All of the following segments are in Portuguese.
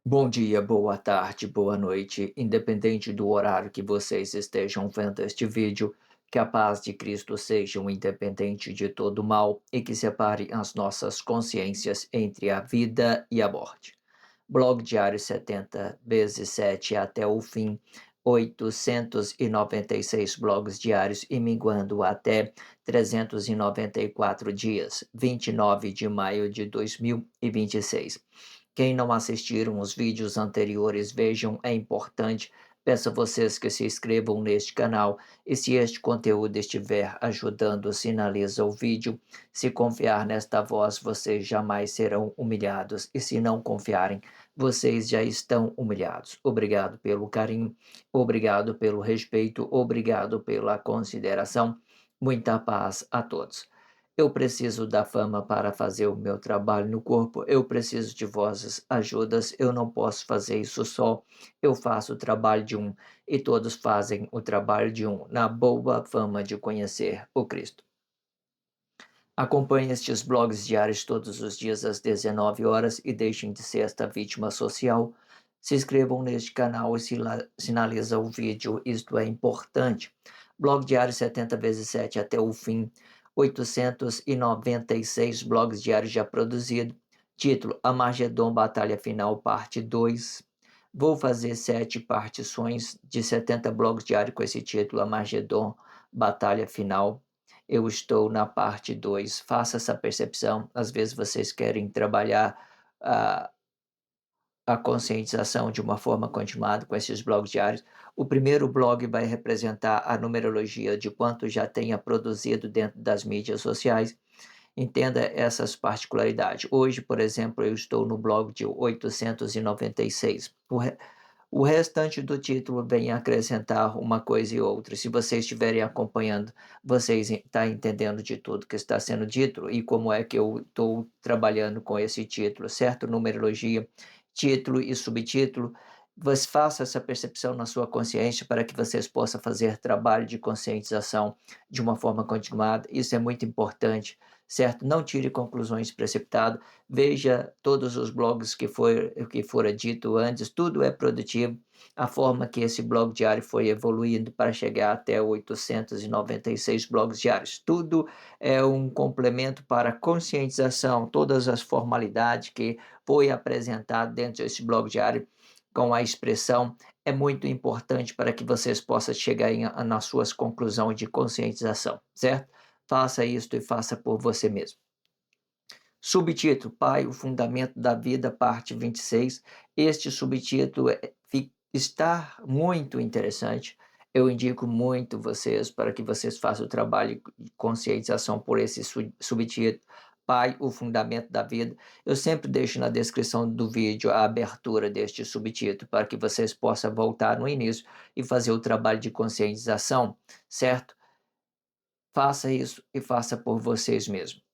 Bom dia, boa tarde, boa noite, independente do horário que vocês estejam vendo este vídeo, que a paz de Cristo seja um independente de todo mal e que separe as nossas consciências entre a vida e a morte. Blog diário 70 vezes 7 até o fim, 896 blogs diários e minguando até 394 dias, 29 de maio de 2026. Quem não assistiram os vídeos anteriores, vejam, é importante. Peço a vocês que se inscrevam neste canal e se este conteúdo estiver ajudando, sinaliza o vídeo. Se confiar nesta voz, vocês jamais serão humilhados e se não confiarem, vocês já estão humilhados. Obrigado pelo carinho, obrigado pelo respeito, obrigado pela consideração. Muita paz a todos. Eu preciso da fama para fazer o meu trabalho no corpo. Eu preciso de vossas ajudas. Eu não posso fazer isso só. Eu faço o trabalho de um e todos fazem o trabalho de um, na boa fama de conhecer o Cristo. Acompanhe estes blogs diários todos os dias às 19 horas e deixem de ser esta vítima social. Se inscrevam neste canal e sinaliza o vídeo, isto é importante. Blog diário 70 vezes 7 até o fim, 896 blogs diários já produzidos. Título: Amagedon Batalha Final, parte 2. Vou fazer 7 partições de 70 blogs diários com esse título, Amagedon Batalha Final. Eu estou na parte 2. Faça essa percepção. Às vezes vocês querem trabalhar a, a conscientização de uma forma continuada com esses blogs diários. O primeiro blog vai representar a numerologia de quanto já tenha produzido dentro das mídias sociais. Entenda essas particularidades. Hoje, por exemplo, eu estou no blog de 896. O restante do título vem acrescentar uma coisa e outra. Se vocês estiverem acompanhando, vocês estão entendendo de tudo que está sendo dito e como é que eu estou trabalhando com esse título, certo? Numerologia, título e subtítulo. Você faça essa percepção na sua consciência para que vocês possam fazer trabalho de conscientização de uma forma continuada. Isso é muito importante, certo? Não tire conclusões precipitadas. Veja todos os blogs que fora dito antes, tudo é produtivo. A forma que esse blog diário foi evoluindo para chegar até 896 blogs diários. Tudo é um complemento para a conscientização, todas as formalidades que foi apresentado dentro desse blog diário com a expressão é muito importante para que vocês possam chegar nas suas conclusões de conscientização, certo? Faça isso e faça por você mesmo. Subtítulo: Pai, o Fundamento da Vida, parte 26. Este subtítulo está muito interessante. Eu indico muito vocês para que vocês façam o trabalho de conscientização por esse subtítulo. Pai, o Fundamento da Vida. Eu sempre deixo na descrição do vídeo a abertura deste subtítulo para que vocês possam voltar no início e fazer o trabalho de conscientização, certo? Faça isso e faça por vocês mesmos.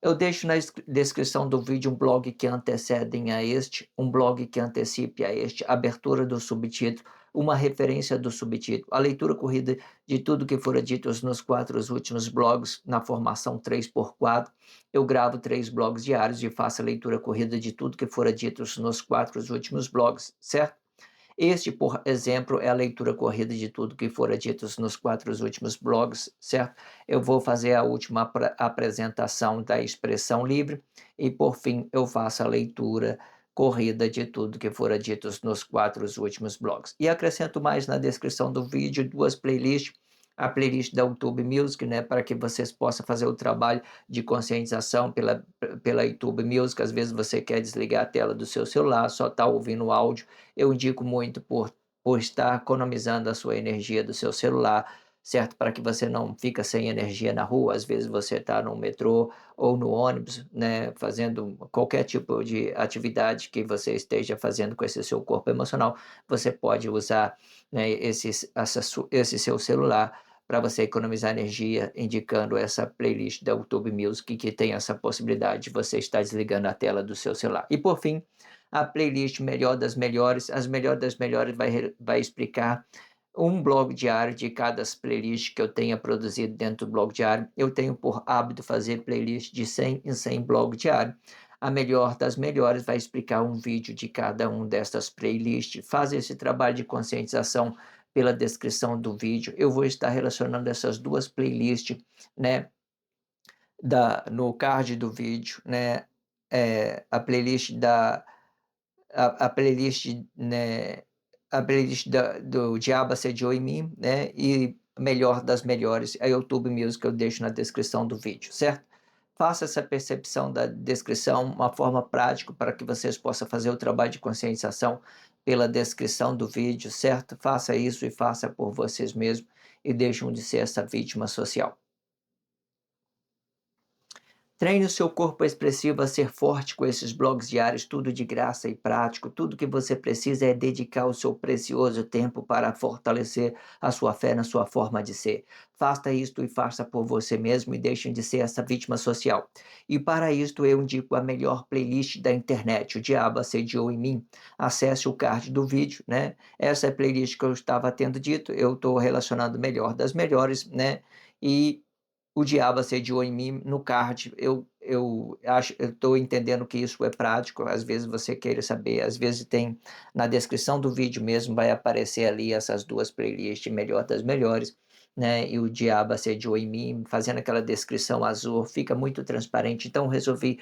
Eu deixo na descrição do vídeo um blog que antecedem a este, um blog que antecipe a este, abertura do subtítulo, uma referência do subtítulo, a leitura corrida de tudo que fora dito nos 4 últimos blogs, na formação 3x4. Eu gravo 3 blogs diários e faço a leitura corrida de tudo que fora dito nos 4 últimos blogs, certo? Este, por exemplo, é a leitura corrida de tudo que fora dito nos 4 últimos blogs, certo? Eu vou fazer a última apresentação da expressão livre e, por fim, eu faço a leitura corrida de tudo que fora dito nos 4 últimos blogs. E acrescento mais na descrição do vídeo 2 playlists, a playlist da YouTube Music, né, para que vocês possam fazer o trabalho de conscientização pela YouTube Music. Às vezes você quer desligar a tela do seu celular, só está ouvindo o áudio. Eu indico muito por estar economizando a sua energia do seu celular, certo? Para que você não fica sem energia na rua. Às vezes você está no metrô ou no ônibus, né, fazendo qualquer tipo de atividade que você esteja fazendo com esse seu corpo emocional, você pode usar, né, esse seu celular para você economizar energia, indicando essa playlist da YouTube Music que tem essa possibilidade de você estar desligando a tela do seu celular. E por fim, a playlist Melhor das Melhores. As Melhor das Melhores vai explicar um blog diário de cada playlist que eu tenha produzido dentro do blog diário. Eu tenho por hábito fazer playlist de 100 em 100 blog diário. A melhor das melhores vai explicar um vídeo de cada um dessas playlists. Faz esse trabalho de conscientização pela descrição do vídeo. Eu vou estar relacionando essas duas playlists, né, no card do vídeo, né, a playlist a playlist, né, a playlist do Diabo Assediou em Mim, né, e Melhor das Melhores, a YouTube Music eu deixo na descrição do vídeo, certo? Faça essa percepção da descrição, uma forma prática para que vocês possam fazer o trabalho de conscientização pela descrição do vídeo, certo? Faça isso e faça por vocês mesmos e deixem de ser essa vítima social. Treine o seu corpo expressivo a ser forte com esses blogs diários, tudo de graça e prático. Tudo que você precisa é dedicar o seu precioso tempo para fortalecer a sua fé na sua forma de ser. Faça isto e faça por você mesmo e deixem de ser essa vítima social. E para isto eu indico a melhor playlist da internet, O Diabo Assediou em Mim. Acesse o card do vídeo, né? Essa é a playlist que eu estava tendo dito, eu estou relacionando o melhor das melhores, né? E o Diabo Assediou em Mim no card, eu acho, eu estou entendendo que isso é prático, às vezes você queira saber, às vezes tem na descrição do vídeo mesmo, vai aparecer ali essas duas playlists, Melhor das Melhores, né, e o Diabo Assediou em Mim, fazendo aquela descrição azul, fica muito transparente, então resolvi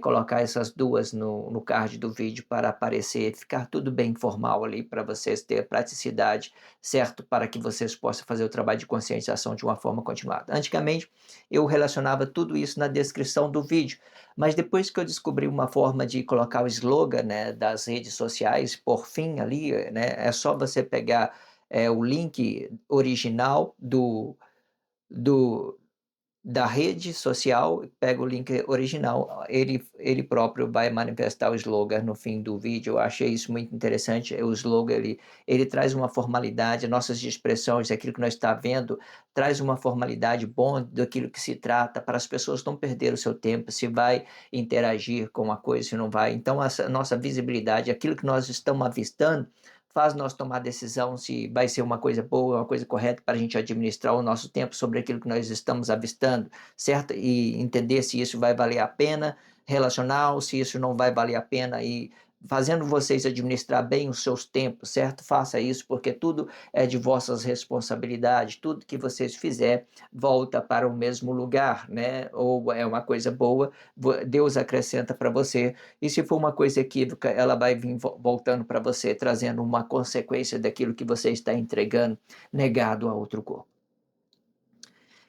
colocar essas duas no card do vídeo para aparecer, ficar tudo bem formal ali, para vocês ter praticidade, certo? Para que vocês possam fazer o trabalho de conscientização de uma forma continuada. Antigamente, eu relacionava tudo isso na descrição do vídeo, mas depois que eu descobri uma forma de colocar o slogan, né, das redes sociais, por fim ali, né, é só você pegar o link original do, da rede social, pega o link original, ele próprio vai manifestar o slogan no fim do vídeo. Eu achei isso muito interessante. O slogan ele traz uma formalidade, nossas expressões, aquilo que nós está vendo, traz uma formalidade bom daquilo que se trata, para as pessoas não perderem o seu tempo, se vai interagir com uma coisa, se não vai. Então, essa nossa visibilidade, aquilo que nós estamos avistando, faz nós tomar decisão se vai ser uma coisa boa, uma coisa correta para a gente administrar o nosso tempo sobre aquilo que nós estamos avistando, certo? E entender se isso vai valer a pena relacionar ou se isso não vai valer a pena e fazendo vocês administrar bem os seus tempos, certo? Faça isso porque tudo é de vossas responsabilidades, tudo que vocês fizer volta para o mesmo lugar, né? Ou é uma coisa boa, Deus acrescenta para você, e se for uma coisa equívoca, ela vai vir voltando para você, trazendo uma consequência daquilo que você está entregando, negado a outro corpo.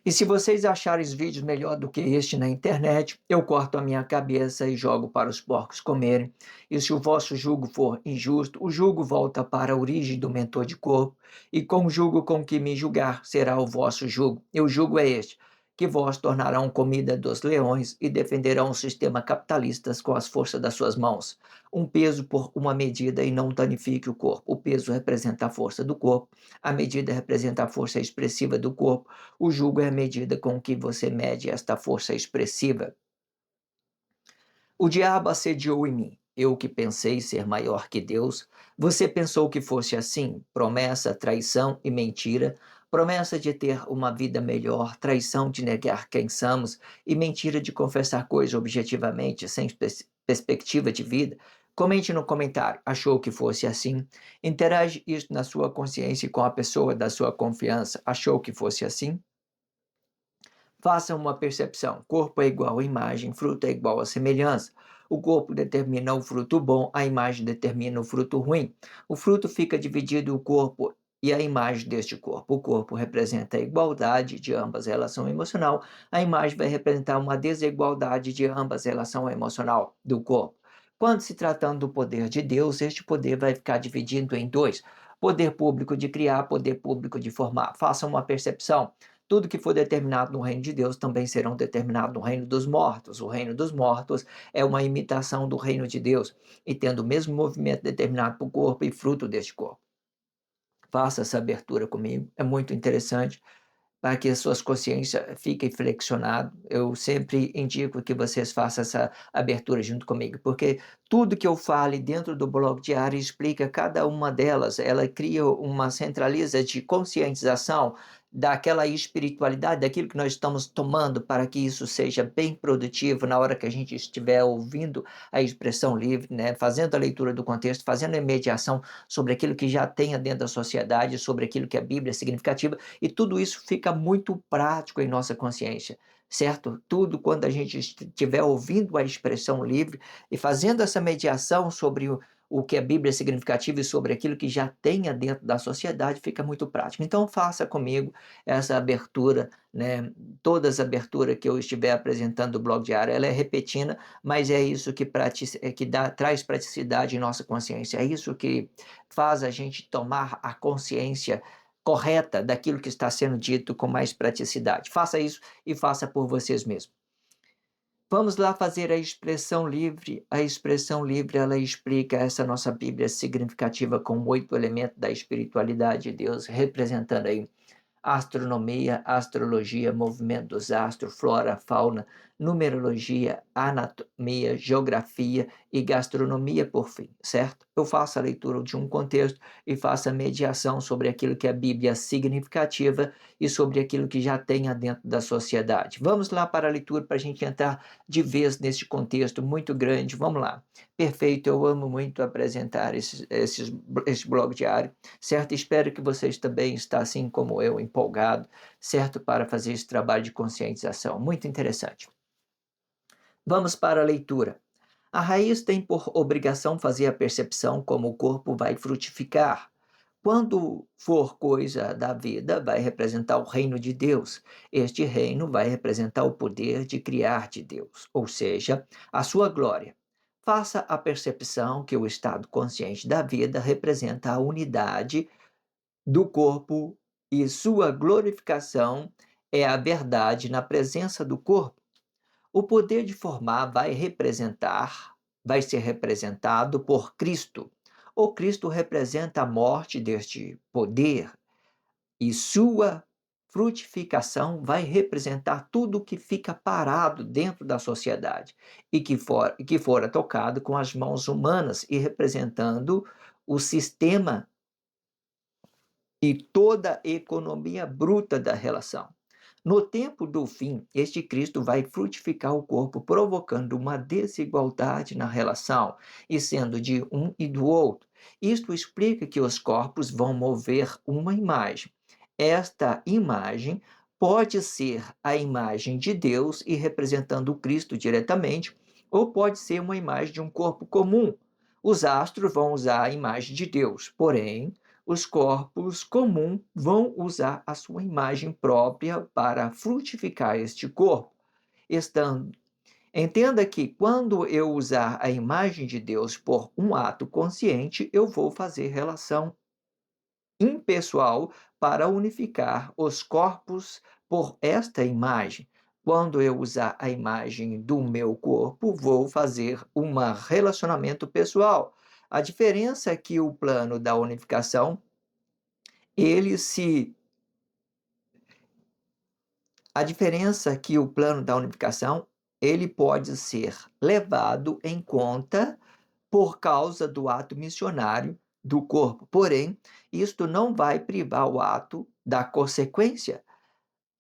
E se vocês acharem os vídeos melhor do que este na internet, eu corto a minha cabeça e jogo para os porcos comerem. E se o vosso jugo for injusto, o jugo volta para a origem do mentor de corpo, e com o jugo com que me julgar será o vosso jugo. E o jugo é este, que vós tornarão comida dos leões e defenderão o sistema capitalista com as forças das suas mãos. Um peso por uma medida e não danifique o corpo. O peso representa a força do corpo, a medida representa a força expressiva do corpo, o jugo é a medida com que você mede esta força expressiva. O diabo assediou em mim. Eu que pensei ser maior que Deus. Você pensou que fosse assim? Promessa, traição e mentira. Promessa de ter uma vida melhor, traição de negar quem somos e mentira de confessar coisas objetivamente, sem perspectiva de vida. Comente no comentário. Achou que fosse assim? Interage isso na sua consciência com a pessoa da sua confiança. Achou que fosse assim? Faça uma percepção. Corpo é igual a imagem, fruto é igual a semelhança. O corpo determina o fruto bom, a imagem determina o fruto ruim. O fruto fica dividido o corpo e a imagem deste corpo. O corpo representa a igualdade de ambas relação emocional, a imagem vai representar uma desigualdade de ambas relação emocional do corpo. Quando se tratando do poder de Deus, este poder vai ficar dividido em dois: poder público de criar, poder público de formar. Faça uma percepção. Tudo que for determinado no reino de Deus também serão determinado no reino dos mortos. O reino dos mortos é uma imitação do reino de Deus e tendo o mesmo movimento determinado para o corpo e fruto deste corpo. Faça essa abertura comigo, é muito interessante para que as suas consciências fiquem flexionadas. Eu sempre indico que vocês façam essa abertura junto comigo, porque tudo que eu fale dentro do blog diário explica cada uma delas, ela cria uma centraliza de conscientização daquela espiritualidade, daquilo que nós estamos tomando para que isso seja bem produtivo na hora que a gente estiver ouvindo a expressão livre, né? Fazendo a leitura do contexto, fazendo a mediação sobre aquilo que já tenha dentro da sociedade, sobre aquilo que a Bíblia é significativa, e tudo isso fica muito prático em nossa consciência, certo? Tudo quando a gente estiver ouvindo a expressão livre e fazendo essa mediação sobre o que a Bíblia é significativa e sobre aquilo que já tenha dentro da sociedade, fica muito prático. Então, faça comigo essa abertura, né? Todas as aberturas que eu estiver apresentando do blog diário, ela é repetida, mas é isso que, traz praticidade em nossa consciência, é isso que faz a gente tomar a consciência correta daquilo que está sendo dito com mais praticidade. Faça isso e faça por vocês mesmos. Vamos lá fazer a expressão livre. A expressão livre, ela explica essa nossa Bíblia significativa com 8 elementos da espiritualidade de Deus, representando aí astronomia, astrologia, movimento dos astros, flora, fauna, numerologia, anatomia, geografia e gastronomia, por fim, certo? Eu faço a leitura de um contexto e faço a mediação sobre aquilo que a Bíblia é significativa e sobre aquilo que já tem dentro da sociedade. Vamos lá para a leitura para a gente entrar de vez nesse contexto muito grande. Vamos lá. Perfeito, eu amo muito apresentar esse blog diário, certo? Espero que vocês também estão, assim como eu, empolgado, certo? Para fazer esse trabalho de conscientização. Muito interessante. Vamos para a leitura. A raiz tem por obrigação fazer a percepção como o corpo vai frutificar. Quando for coisa da vida, vai representar o reino de Deus. Este reino vai representar o poder de criar de Deus, ou seja, a sua glória. Faça a percepção que o estado consciente da vida representa a unidade do corpo e sua glorificação é a verdade na presença do corpo. O poder de formar vai ser representado por Cristo. O Cristo representa a morte deste poder e sua frutificação vai representar tudo que fica parado dentro da sociedade e que fora tocado com as mãos humanas e representando o sistema e toda a economia bruta da relação. No tempo do fim, este Cristo vai frutificar o corpo, provocando uma desigualdade na relação, e sendo de um e do outro. Isto explica que os corpos vão mover uma imagem. Esta imagem pode ser a imagem de Deus e representando o Cristo diretamente, ou pode ser uma imagem de um corpo comum. Os astros vão usar a imagem de Deus, porém, os corpos comuns vão usar a sua imagem própria para frutificar este corpo. Entenda que quando eu usar a imagem de Deus por um ato consciente, eu vou fazer relação impessoal para unificar os corpos por esta imagem. Quando eu usar a imagem do meu corpo, vou fazer um relacionamento pessoal. A diferença é que o plano da unificação ele se a diferença é que o plano da unificação ele pode ser levado em conta por causa do ato missionário do corpo. Porém, isto não vai privar o ato da consequência.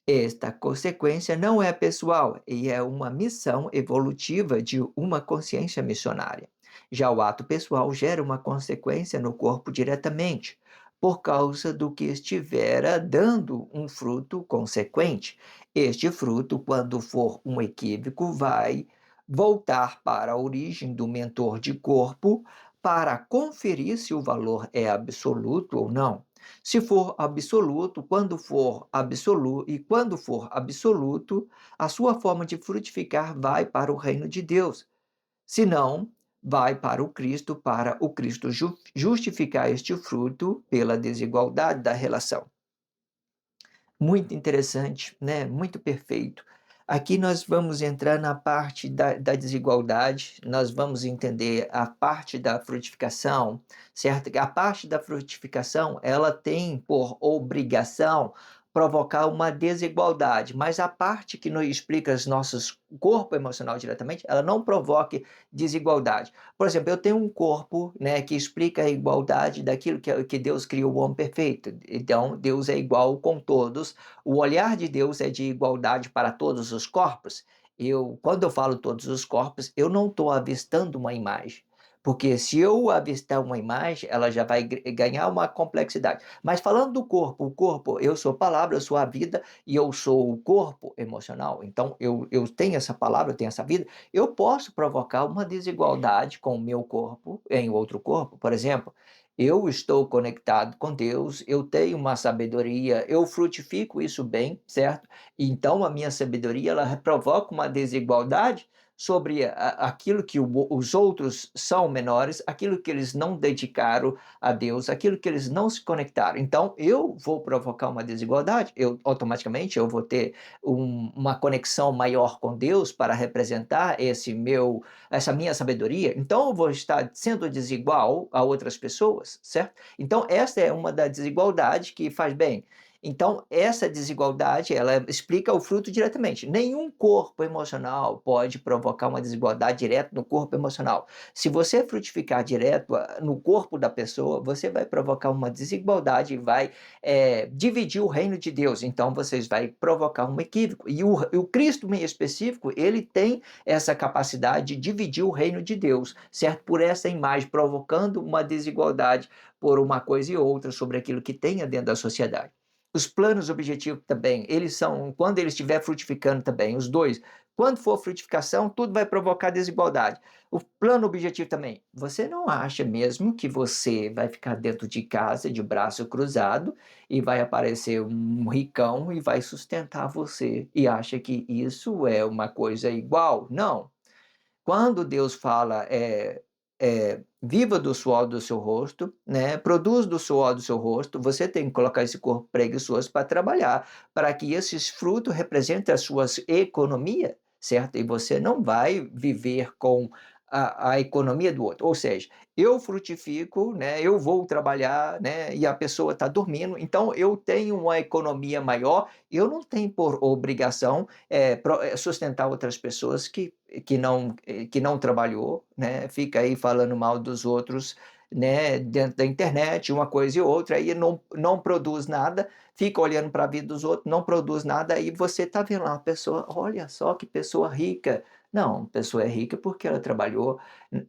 Esta consequência não é pessoal e é uma missão evolutiva de uma consciência missionária. Já o ato pessoal gera uma consequência no corpo diretamente, por causa do que estivera dando um fruto consequente. Este fruto, quando for um equívoco, vai voltar para a origem do mentor de corpo para conferir se o valor é absoluto ou não. Se for absoluto, quando for absoluto, a sua forma de frutificar vai para o reino de Deus. Se não, vai para o Cristo justificar este fruto pela desigualdade da relação. Muito interessante, né? Muito perfeito. Aqui nós vamos entrar na parte da desigualdade, nós vamos entender a parte da frutificação, certo? A parte da frutificação, ela tem por obrigação, provocar uma desigualdade, mas a parte que nos explica os nossos corpo emocional diretamente, ela não provoca desigualdade. Por exemplo, eu tenho um corpo, né, que explica a igualdade daquilo que Deus criou o homem perfeito. Então, Deus é igual com todos. O olhar de Deus é de igualdade para todos os corpos. Quando eu falo todos os corpos, eu não estou avistando uma imagem. Porque se eu avistar uma imagem, ela já vai ganhar uma complexidade. Mas falando do corpo, o corpo, eu sou palavra, eu sou a vida e eu sou o corpo emocional. Então, eu tenho essa palavra, eu tenho essa vida. Eu posso provocar uma desigualdade com o meu corpo em outro corpo. Por exemplo, eu estou conectado com Deus, eu tenho uma sabedoria, eu frutifico isso bem, certo? Então, a minha sabedoria, ela provoca uma desigualdade sobre aquilo que os outros são menores, aquilo que eles não dedicaram a Deus, aquilo que eles não se conectaram. Então, eu vou provocar uma desigualdade, automaticamente eu vou ter uma conexão maior com Deus para representar essa minha sabedoria. Então, eu vou estar sendo desigual a outras pessoas, certo? Então, essa é uma das desigualdades que faz bem. Então, essa desigualdade, ela explica o fruto diretamente. Nenhum corpo emocional pode provocar uma desigualdade direta no corpo emocional. Se você frutificar direto no corpo da pessoa, você vai provocar uma desigualdade e vai dividir o reino de Deus. Então, vocês vai provocar um equívoco. E o Cristo, em específico, ele tem essa capacidade de dividir o reino de Deus, certo? Por essa imagem, provocando uma desigualdade por uma coisa e outra sobre aquilo que tenha dentro da sociedade. Os planos objetivos também, eles são, quando eles estiver frutificando também, os dois, quando for frutificação, tudo vai provocar desigualdade. O plano objetivo também, você não acha mesmo que você vai ficar dentro de casa de braço cruzado e vai aparecer um ricão e vai sustentar você e acha que isso é uma coisa igual? Não. Quando Deus fala, viva do suor do seu rosto, né? Produz do suor do seu rosto, você tem que colocar esse corpo preguiçoso para trabalhar, para que esses frutos representem as suas economias, certo? E você não vai viver com a economia do outro. Ou seja, eu frutifico, né? Eu vou trabalhar, né? E a pessoa está dormindo, então eu tenho uma economia maior, eu não tenho por obrigação sustentar outras pessoas que não trabalhou, né? Fica aí falando mal dos outros, né? Dentro da internet, uma coisa e outra, aí não produz nada, fica olhando para a vida dos outros, não produz nada, aí você está vendo lá uma pessoa, olha só que pessoa rica. Não, a pessoa é rica porque ela trabalhou.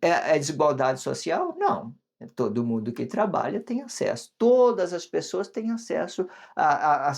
É desigualdade social? Não. Todo mundo que trabalha tem acesso. Todas as pessoas têm acesso a, a,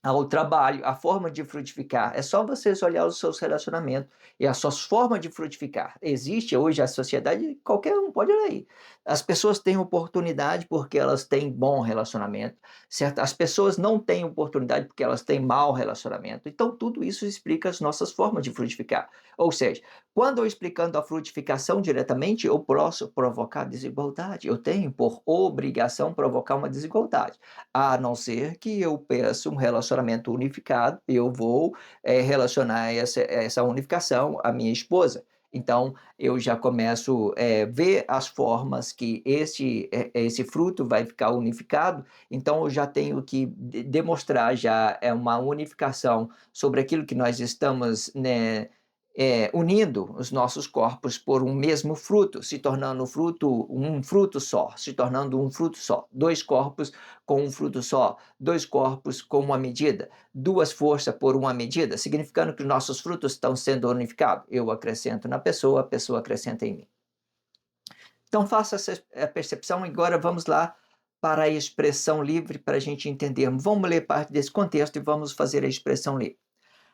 ao trabalho, a forma de frutificar. É só vocês olhar os seus relacionamentos e as suas formas de frutificar. Existe hoje a sociedade, qualquer um pode olhar aí. As pessoas têm oportunidade porque elas têm bom relacionamento, certo? As pessoas não têm oportunidade porque elas têm mau relacionamento. Então, tudo isso explica as nossas formas de frutificar. Ou seja, quando eu explicando a frutificação diretamente, eu posso provocar desigualdade. Eu tenho, por obrigação, provocar uma desigualdade. A não ser que eu peça um relacionamento unificado, eu vou relacionar essa unificação à minha esposa. Então, eu já começo a ver as formas que esse fruto vai ficar unificado, então eu já tenho que demonstrar já uma unificação sobre aquilo que nós estamos, né, unindo os nossos corpos por um mesmo fruto, se tornando um fruto só, se tornando um fruto só. Dois corpos com um fruto só, dois corpos com uma medida, duas forças por uma medida, significando que nossos frutos estão sendo unificados. Eu acrescento na pessoa, a pessoa acrescenta em mim. Então faça essa percepção. Agora vamos lá para a expressão livre para a gente entendermos. Vamos ler parte desse contexto e vamos fazer a expressão livre.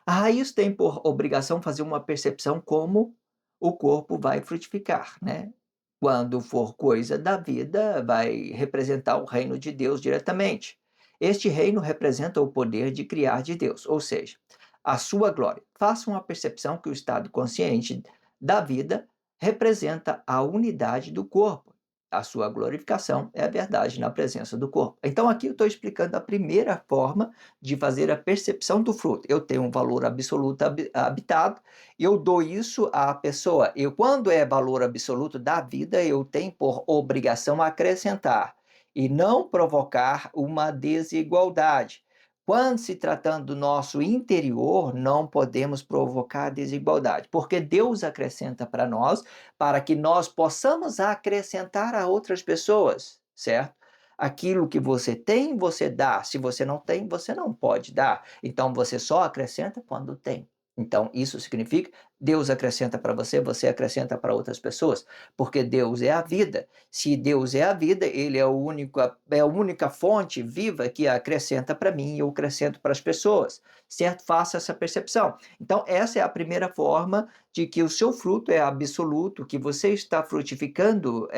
A raiz tem por obrigação fazer uma percepção como o corpo vai frutificar, né? Quando for coisa da vida, vai representar o reino de Deus diretamente. Este reino representa o poder de criar de Deus, ou seja, a sua glória. Faça uma percepção que o estado consciente da vida representa a unidade do corpo. A sua glorificação é a verdade na presença do corpo. Então, aqui eu estou explicando a primeira forma de fazer a percepção do fruto. Eu tenho um valor absoluto habitado, eu dou isso à pessoa. Quando é valor absoluto da vida, eu tenho por obrigação acrescentar e não provocar uma desigualdade. quando se tratando do nosso interior, não podemos provocar desigualdade, porque Deus acrescenta para nós, para que nós possamos acrescentar a outras pessoas, certo? Aquilo que você tem, você dá. Se você não tem, você não pode dar. Então você só acrescenta quando tem. Então isso significa Deus acrescenta para você, você acrescenta para outras pessoas, porque Deus é a vida. Se Deus é a vida, Ele é é a única fonte viva que acrescenta para mim e eu acrescento para as pessoas, certo? Faça essa percepção. Então, essa é a primeira forma de que o seu fruto é absoluto, que você está frutificando,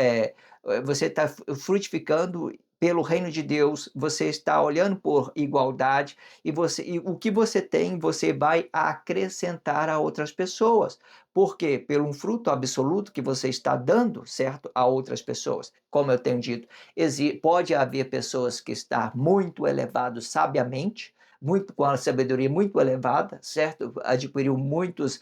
você está frutificando pelo reino de Deus, você está olhando por igualdade e o que você tem, você vai acrescentar a outras pessoas. Por quê? Pelo um fruto absoluto que você está dando, certo? A outras pessoas. Como eu tenho dito, pode haver pessoas que estão muito elevados sabiamente, muito com a sabedoria muito elevada, certo? Adquiriu muitos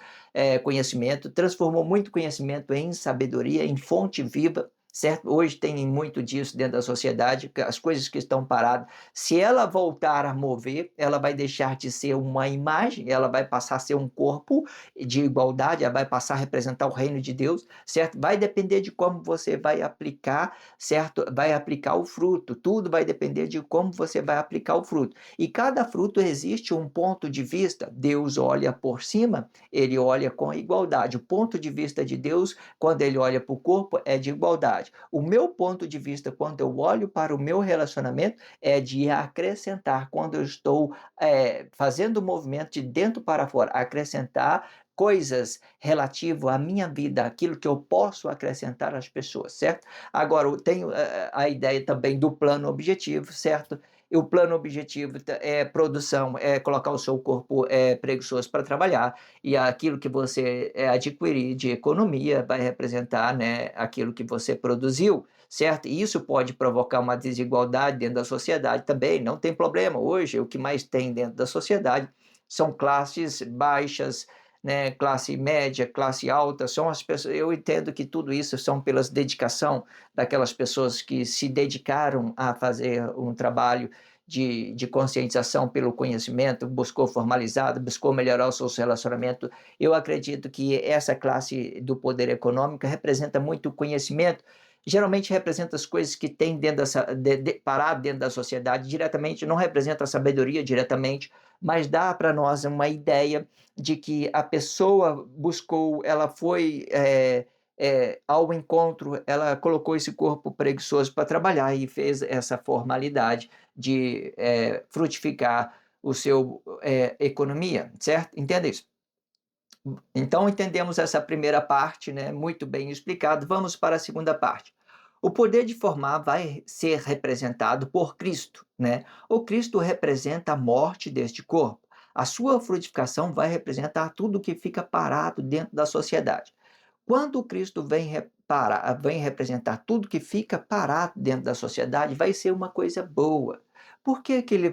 conhecimentos, transformou muito conhecimento em sabedoria, em fonte viva, certo? Hoje tem muito disso dentro da sociedade, as coisas que estão paradas, se ela voltar a mover, ela vai deixar de ser uma imagem, ela vai passar a ser um corpo de igualdade, ela vai passar a representar o reino de Deus, certo? Vai depender de como você vai aplicar, certo? Vai aplicar o fruto, tudo vai depender de como você vai aplicar o fruto. E cada fruto existe um ponto de vista, Deus olha por cima, ele olha com igualdade. O ponto de vista de Deus, quando ele olha para o corpo, é de igualdade. O meu ponto de vista, quando eu olho para o meu relacionamento, é de acrescentar, quando eu estou fazendo o movimento de dentro para fora, acrescentar coisas relativo à minha vida, aquilo que eu posso acrescentar às pessoas, certo? Agora, eu tenho a ideia também do plano objetivo, certo? E o plano objetivo é produção, é colocar o seu corpo preguiçoso para trabalhar, e aquilo que você adquirir de economia vai representar, né, aquilo que você produziu, certo? E isso pode provocar uma desigualdade dentro da sociedade também, não tem problema. Hoje, o que mais tem dentro da sociedade são classes baixas, né, classe média, classe alta, são as pessoas, eu entendo que tudo isso são pelas dedicação daquelas pessoas que se dedicaram a fazer um trabalho de conscientização pelo conhecimento, buscou formalizado, buscou melhorar o seu relacionamento. Eu acredito que essa classe do poder econômico representa muito conhecimento, geralmente representa as coisas que tem dentro parado dentro da sociedade diretamente, não representa a sabedoria diretamente, mas dá para nós uma ideia de que a pessoa buscou, ela foi ao encontro, ela colocou esse corpo preguiçoso para trabalhar e fez essa formalidade de frutificar o seu economia, certo? Entende isso? Então entendemos essa primeira parte, né, muito bem explicado. Vamos para a segunda parte. O poder de formar vai ser representado por Cristo, né? O Cristo representa a morte deste corpo. A sua frutificação vai representar tudo que fica parado dentro da sociedade. Quando Cristo vem representar tudo que fica parado dentro da sociedade, vai ser uma coisa boa. Por que que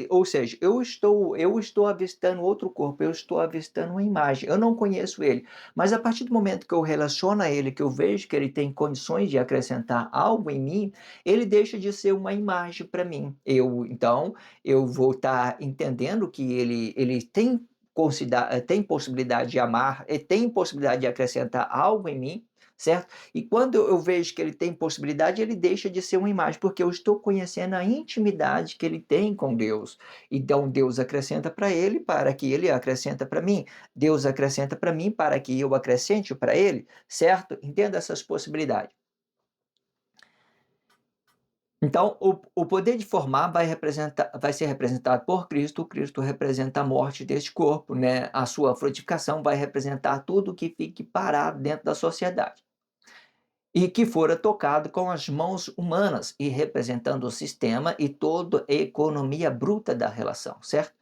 ou seja, eu estou avistando outro corpo, eu estou avistando uma imagem, eu não conheço ele, mas a partir do momento que eu relaciono a ele, que eu vejo que ele tem condições de acrescentar algo em mim, ele deixa de ser uma imagem para mim. Então, eu vou estar entendendo que ele tem possibilidade de amar, e tem possibilidade de acrescentar algo em mim, certo? E quando eu vejo que ele tem possibilidade, ele deixa de ser uma imagem, porque eu estou conhecendo a intimidade que ele tem com Deus. Então Deus acrescenta para ele para que ele acrescenta para mim. Deus acrescenta para mim para que eu acrescente para ele, certo? Entenda essas possibilidades. Então, o poder de formar vai ser representado por Cristo. Cristo representa a morte deste corpo, né? A sua frutificação vai representar tudo que fique parado dentro da sociedade e que fora tocado com as mãos humanas e representando o sistema e toda a economia bruta da relação, certo?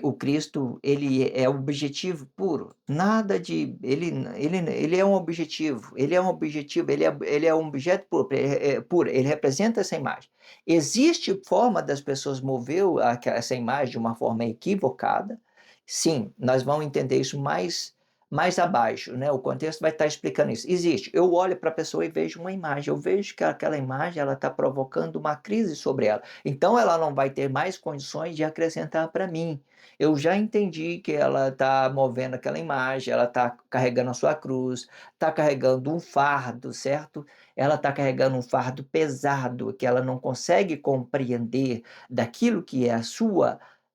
O Cristo, ele é objetivo puro, nada de ele é um objetivo, ele é um objeto puro, puro, ele representa essa imagem. Existe forma das pessoas mover essa imagem de uma forma equivocada? Sim, nós vamos entender isso mais mais abaixo, né? O contexto vai estar explicando isso. Existe. Eu olho para a pessoa e vejo uma imagem. Eu vejo que aquela imagem ela está provocando uma crise sobre ela. Então ela não vai ter mais condições de acrescentar para mim. Eu já entendi que ela está movendo aquela imagem, ela está carregando a sua cruz, está carregando um fardo, certo? Ela está carregando um fardo pesado que ela não consegue compreender daquilo que é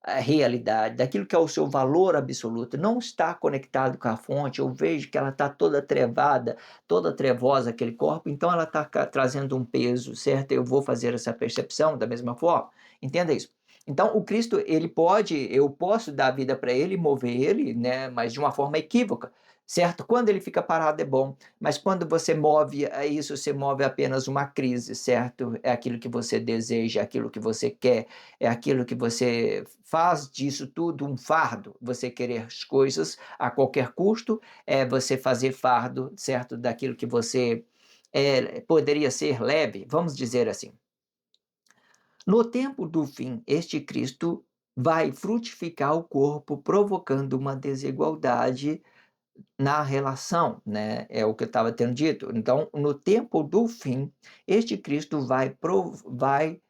a realidade, daquilo que é o seu valor absoluto, não está conectado com a fonte. Eu vejo que ela está toda trevada, toda trevosa, aquele corpo, então ela está trazendo um peso, certo? Eu vou fazer essa percepção da mesma forma, entenda isso. Então, o Cristo, eu posso dar vida para ele, mover ele, né, mas de uma forma equívoca, certo? Quando ele fica parado é bom, mas quando você move isso, você move apenas uma crise, certo? É aquilo que você deseja, é aquilo que você quer, é aquilo que você faz disso tudo um fardo. Você querer as coisas a qualquer custo, é você fazer fardo, certo? Daquilo que você poderia ser leve, vamos dizer assim. No tempo do fim, este Cristo vai frutificar o corpo, provocando uma desigualdade na relação, né? É o que eu estava tendo dito. Então, no tempo do fim, este Cristo vai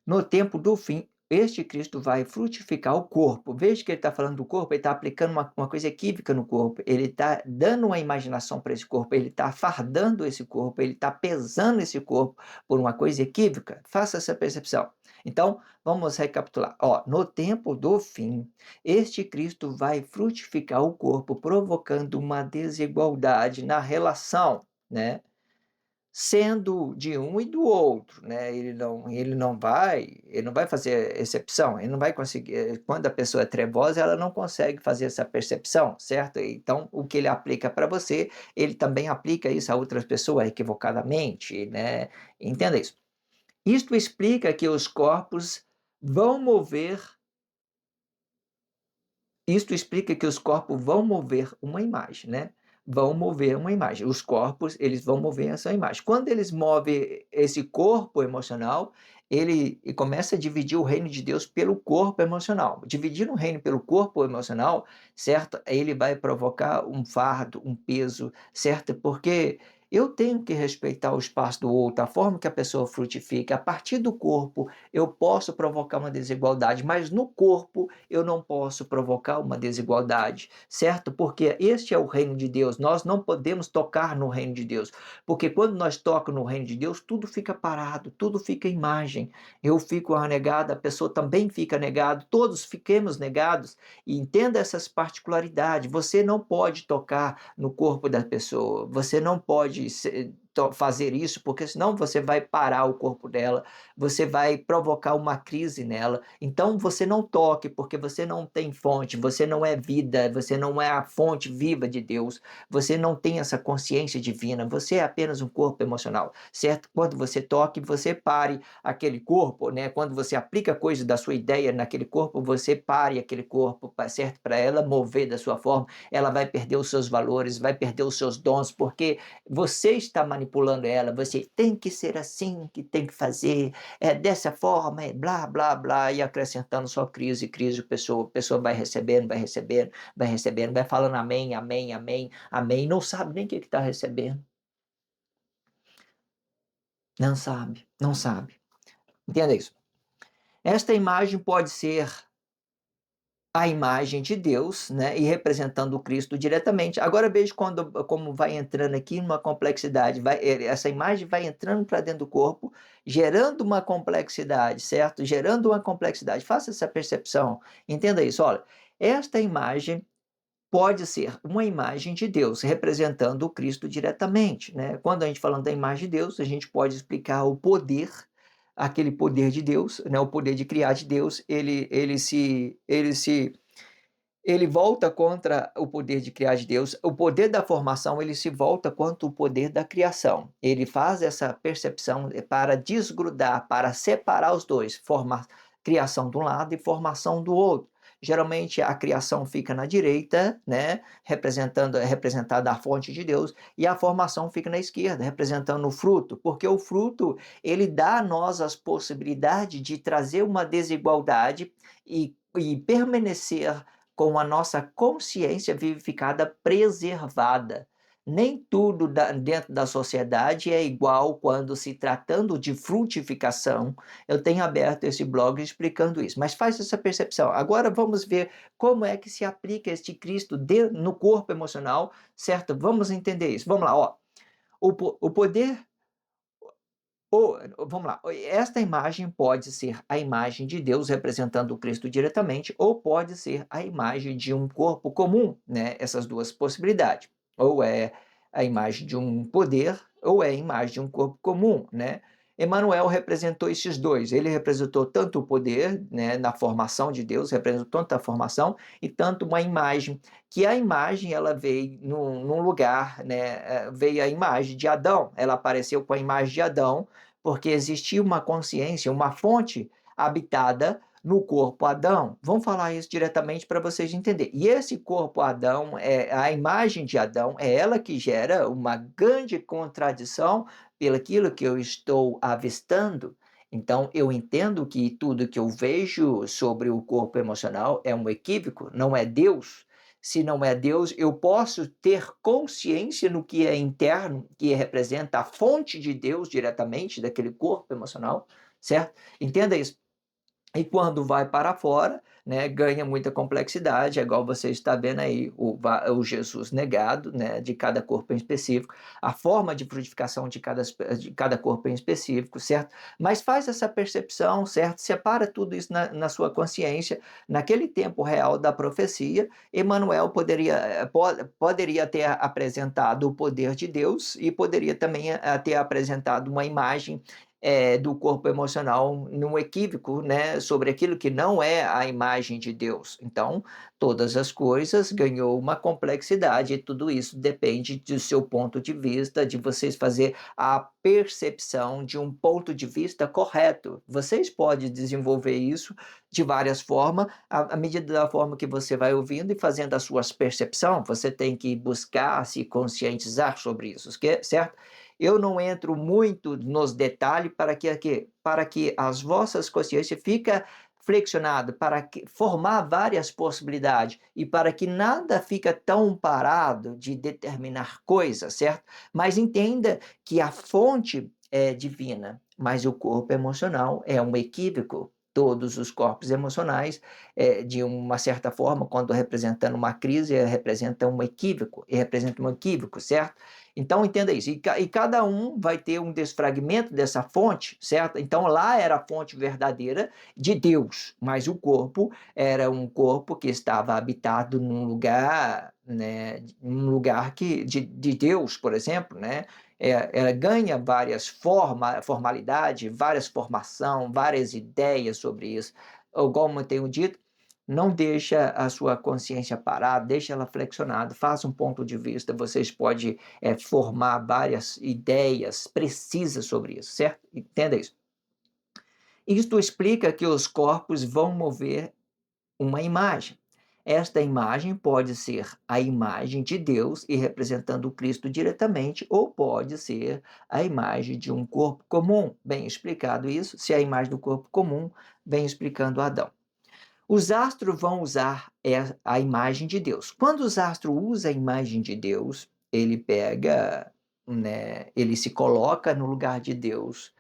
no tempo do fim, este Cristo vai frutificar o corpo. Veja que ele está falando do corpo, ele está aplicando uma coisa equívoca no corpo, ele está dando uma imaginação para esse corpo, ele está fardando esse corpo, ele está pesando esse corpo por uma coisa equívoca. Faça essa percepção. Então, vamos recapitular. Ó, no tempo do fim, este Cristo vai frutificar o corpo, provocando uma desigualdade na relação, né? Sendo de um e do outro, né, ele não vai fazer exceção, ele não vai conseguir quando a pessoa é trevosa, ela não consegue fazer essa percepção, certo? Então, o que ele aplica para você, ele também aplica isso a outras pessoas equivocadamente, né, entenda isso. Isto explica que os corpos vão mover Isto explica que os corpos vão mover uma imagem, né? Vão mover uma imagem. Os corpos, eles vão mover essa imagem. Quando eles movem esse corpo emocional, ele começa a dividir o reino de Deus pelo corpo emocional. Dividir o reino pelo corpo emocional, certo? Ele vai provocar um fardo, um peso, certo? Porque eu tenho que respeitar o espaço do outro, a forma que a pessoa frutifica. A partir do corpo, eu posso provocar uma desigualdade, mas no corpo eu não posso provocar uma desigualdade, certo? Porque este é o reino de Deus. Nós não podemos tocar no reino de Deus, porque quando nós tocamos no reino de Deus, tudo fica parado, tudo fica imagem. Eu fico negado, a pessoa também fica negado, todos fiquemos negados. E entenda essas particularidades. Você não pode tocar no corpo da pessoa, você não pode fazer isso, porque senão você vai parar o corpo dela, você vai provocar uma crise nela. Então você não toque, porque você não tem fonte, você não é vida, você não é a fonte viva de Deus, você não tem essa consciência divina, você é apenas um corpo emocional, certo? Quando você toque, você pare aquele corpo, né? Quando você aplica coisa da sua ideia naquele corpo, você pare aquele corpo, certo? Para ela mover da sua forma, ela vai perder os seus valores, vai perder os seus dons, porque você está manipulando ela, você tem que ser assim, que tem que fazer, é dessa forma, é blá, blá, blá, e acrescentando só crise, crise, a pessoa vai recebendo, vai recebendo, vai recebendo, vai falando amém, amém, amém, amém, não sabe nem o que está recebendo. Não sabe, não sabe. Entenda isso. Esta imagem pode ser a imagem de Deus, né, e representando o Cristo diretamente. Agora veja como vai entrando aqui numa complexidade, essa imagem vai entrando para dentro do corpo, gerando uma complexidade, certo? Gerando uma complexidade. Faça essa percepção, entenda isso. Olha, esta imagem pode ser uma imagem de Deus, representando o Cristo diretamente, né? Quando a gente falando da imagem de Deus, a gente pode explicar o poder, aquele poder de Deus, né? O poder de criar de Deus, ele volta contra o poder de criar de Deus. O poder da formação, ele se volta contra o poder da criação. Ele faz essa percepção para desgrudar, para separar os dois, criação de um lado e formação do outro. Geralmente a criação fica na direita, né, representada a fonte de Deus, e a formação fica na esquerda, representando o fruto, porque o fruto, ele dá a nós as possibilidades de trazer uma desigualdade e permanecer com a nossa consciência vivificada preservada. Nem tudo dentro da sociedade é igual quando se tratando de frutificação. Eu tenho aberto esse blog explicando isso, mas faz essa percepção. Agora vamos ver como é que se aplica este Cristo no corpo emocional, certo? Vamos entender isso. Vamos lá, ó. O poder vamos lá, esta imagem pode ser a imagem de Deus representando o Cristo diretamente, ou pode ser a imagem de um corpo comum, né? Essas duas possibilidades. Ou é a imagem de um poder, ou é a imagem de um corpo comum, né? Emmanuel representou esses dois. Ele representou tanto o poder, né, na formação de Deus, representou tanto a formação e tanto uma imagem, que a imagem ela veio num lugar, né, veio a imagem de Adão. Ela apareceu com a imagem de Adão, porque existia uma consciência, uma fonte habitada no corpo Adão. Vamos falar isso diretamente para vocês entenderem. E esse corpo Adão, a imagem de Adão, é ela que gera uma grande contradição pelaquilo que eu estou avistando. Então, eu entendo que tudo que eu vejo sobre o corpo emocional é um equívoco, não é Deus. Se não é Deus, eu posso ter consciência no que é interno, que representa a fonte de Deus diretamente, daquele corpo emocional, certo? Entenda isso. E quando vai para fora, né, ganha muita complexidade, é igual você está vendo aí o Jesus negado, né, de cada corpo em específico, a forma de frutificação de cada corpo em específico, certo? Mas faz essa percepção, certo? Separa tudo isso na sua consciência. Naquele tempo real da profecia, Emmanuel poderia ter apresentado o poder de Deus e poderia também ter apresentado uma imagem do corpo emocional num equívoco, né, sobre aquilo que não é a imagem de Deus. Então, todas as coisas ganhou uma complexidade e tudo isso depende do seu ponto de vista, de vocês fazer a percepção de um ponto de vista correto. Vocês podem desenvolver isso de várias formas, à medida da forma que você vai ouvindo e fazendo as suas percepções, você tem que buscar se conscientizar sobre isso, certo? Eu não entro muito nos detalhes para que as vossas consciências fiquem flexionadas, para formar várias possibilidades e para que nada fica tão parado de determinar coisas, certo? Mas entenda que a fonte é divina, mas o corpo emocional é um equívoco. Todos os corpos emocionais, de uma certa forma, quando representando uma crise, representam um equívoco, e representam um equívoco, certo? Então, entenda isso. E cada um vai ter um desfragmento dessa fonte, certo? Então, lá era a fonte verdadeira de Deus, mas o corpo era um corpo que estava habitado num lugar, né, um lugar de Deus, por exemplo, né? Ela ganha várias formalidades, várias formação, várias ideias sobre isso. Ou, como eu tenho dito, não deixa a sua consciência parada, deixa ela flexionada, faça um ponto de vista, vocês podem formar várias ideias precisas sobre isso, certo? Entenda isso. Isto explica que os corpos vão mover uma imagem. Esta imagem pode ser a imagem de Deus e representando o Cristo diretamente, ou pode ser a imagem de um corpo comum. Bem explicado isso, se é a imagem do corpo comum, bem explicando Adão. Os astros vão usar a imagem de Deus. Quando os astros usam a imagem de Deus, ele pega, né, ele se coloca no lugar de Deus.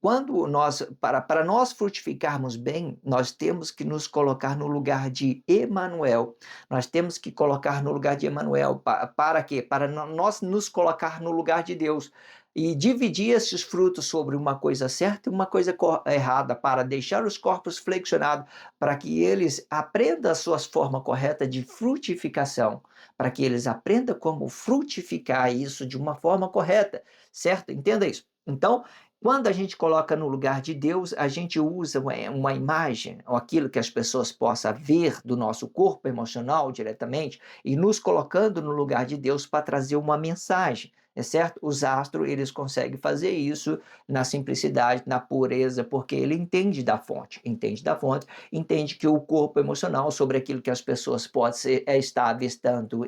Quando nós, para nós frutificarmos bem, nós temos que nos colocar no lugar de Emanuel. Nós temos que colocar no lugar de Emanuel. Para quê? Para nós nos colocar no lugar de Deus e dividir esses frutos sobre uma coisa certa e uma coisa errada, para deixar os corpos flexionados, para que eles aprendam a sua forma correta de frutificação, para que eles aprendam como frutificar isso de uma forma correta, certo? Entenda isso. Então, quando a gente coloca no lugar de Deus, a gente usa uma imagem, ou aquilo que as pessoas possam ver do nosso corpo emocional diretamente, e nos colocando no lugar de Deus para trazer uma mensagem. É certo? Os astros, eles conseguem fazer isso na simplicidade, na pureza, porque ele entende da fonte, entende que o corpo emocional, sobre aquilo que as pessoas podem estar avistando,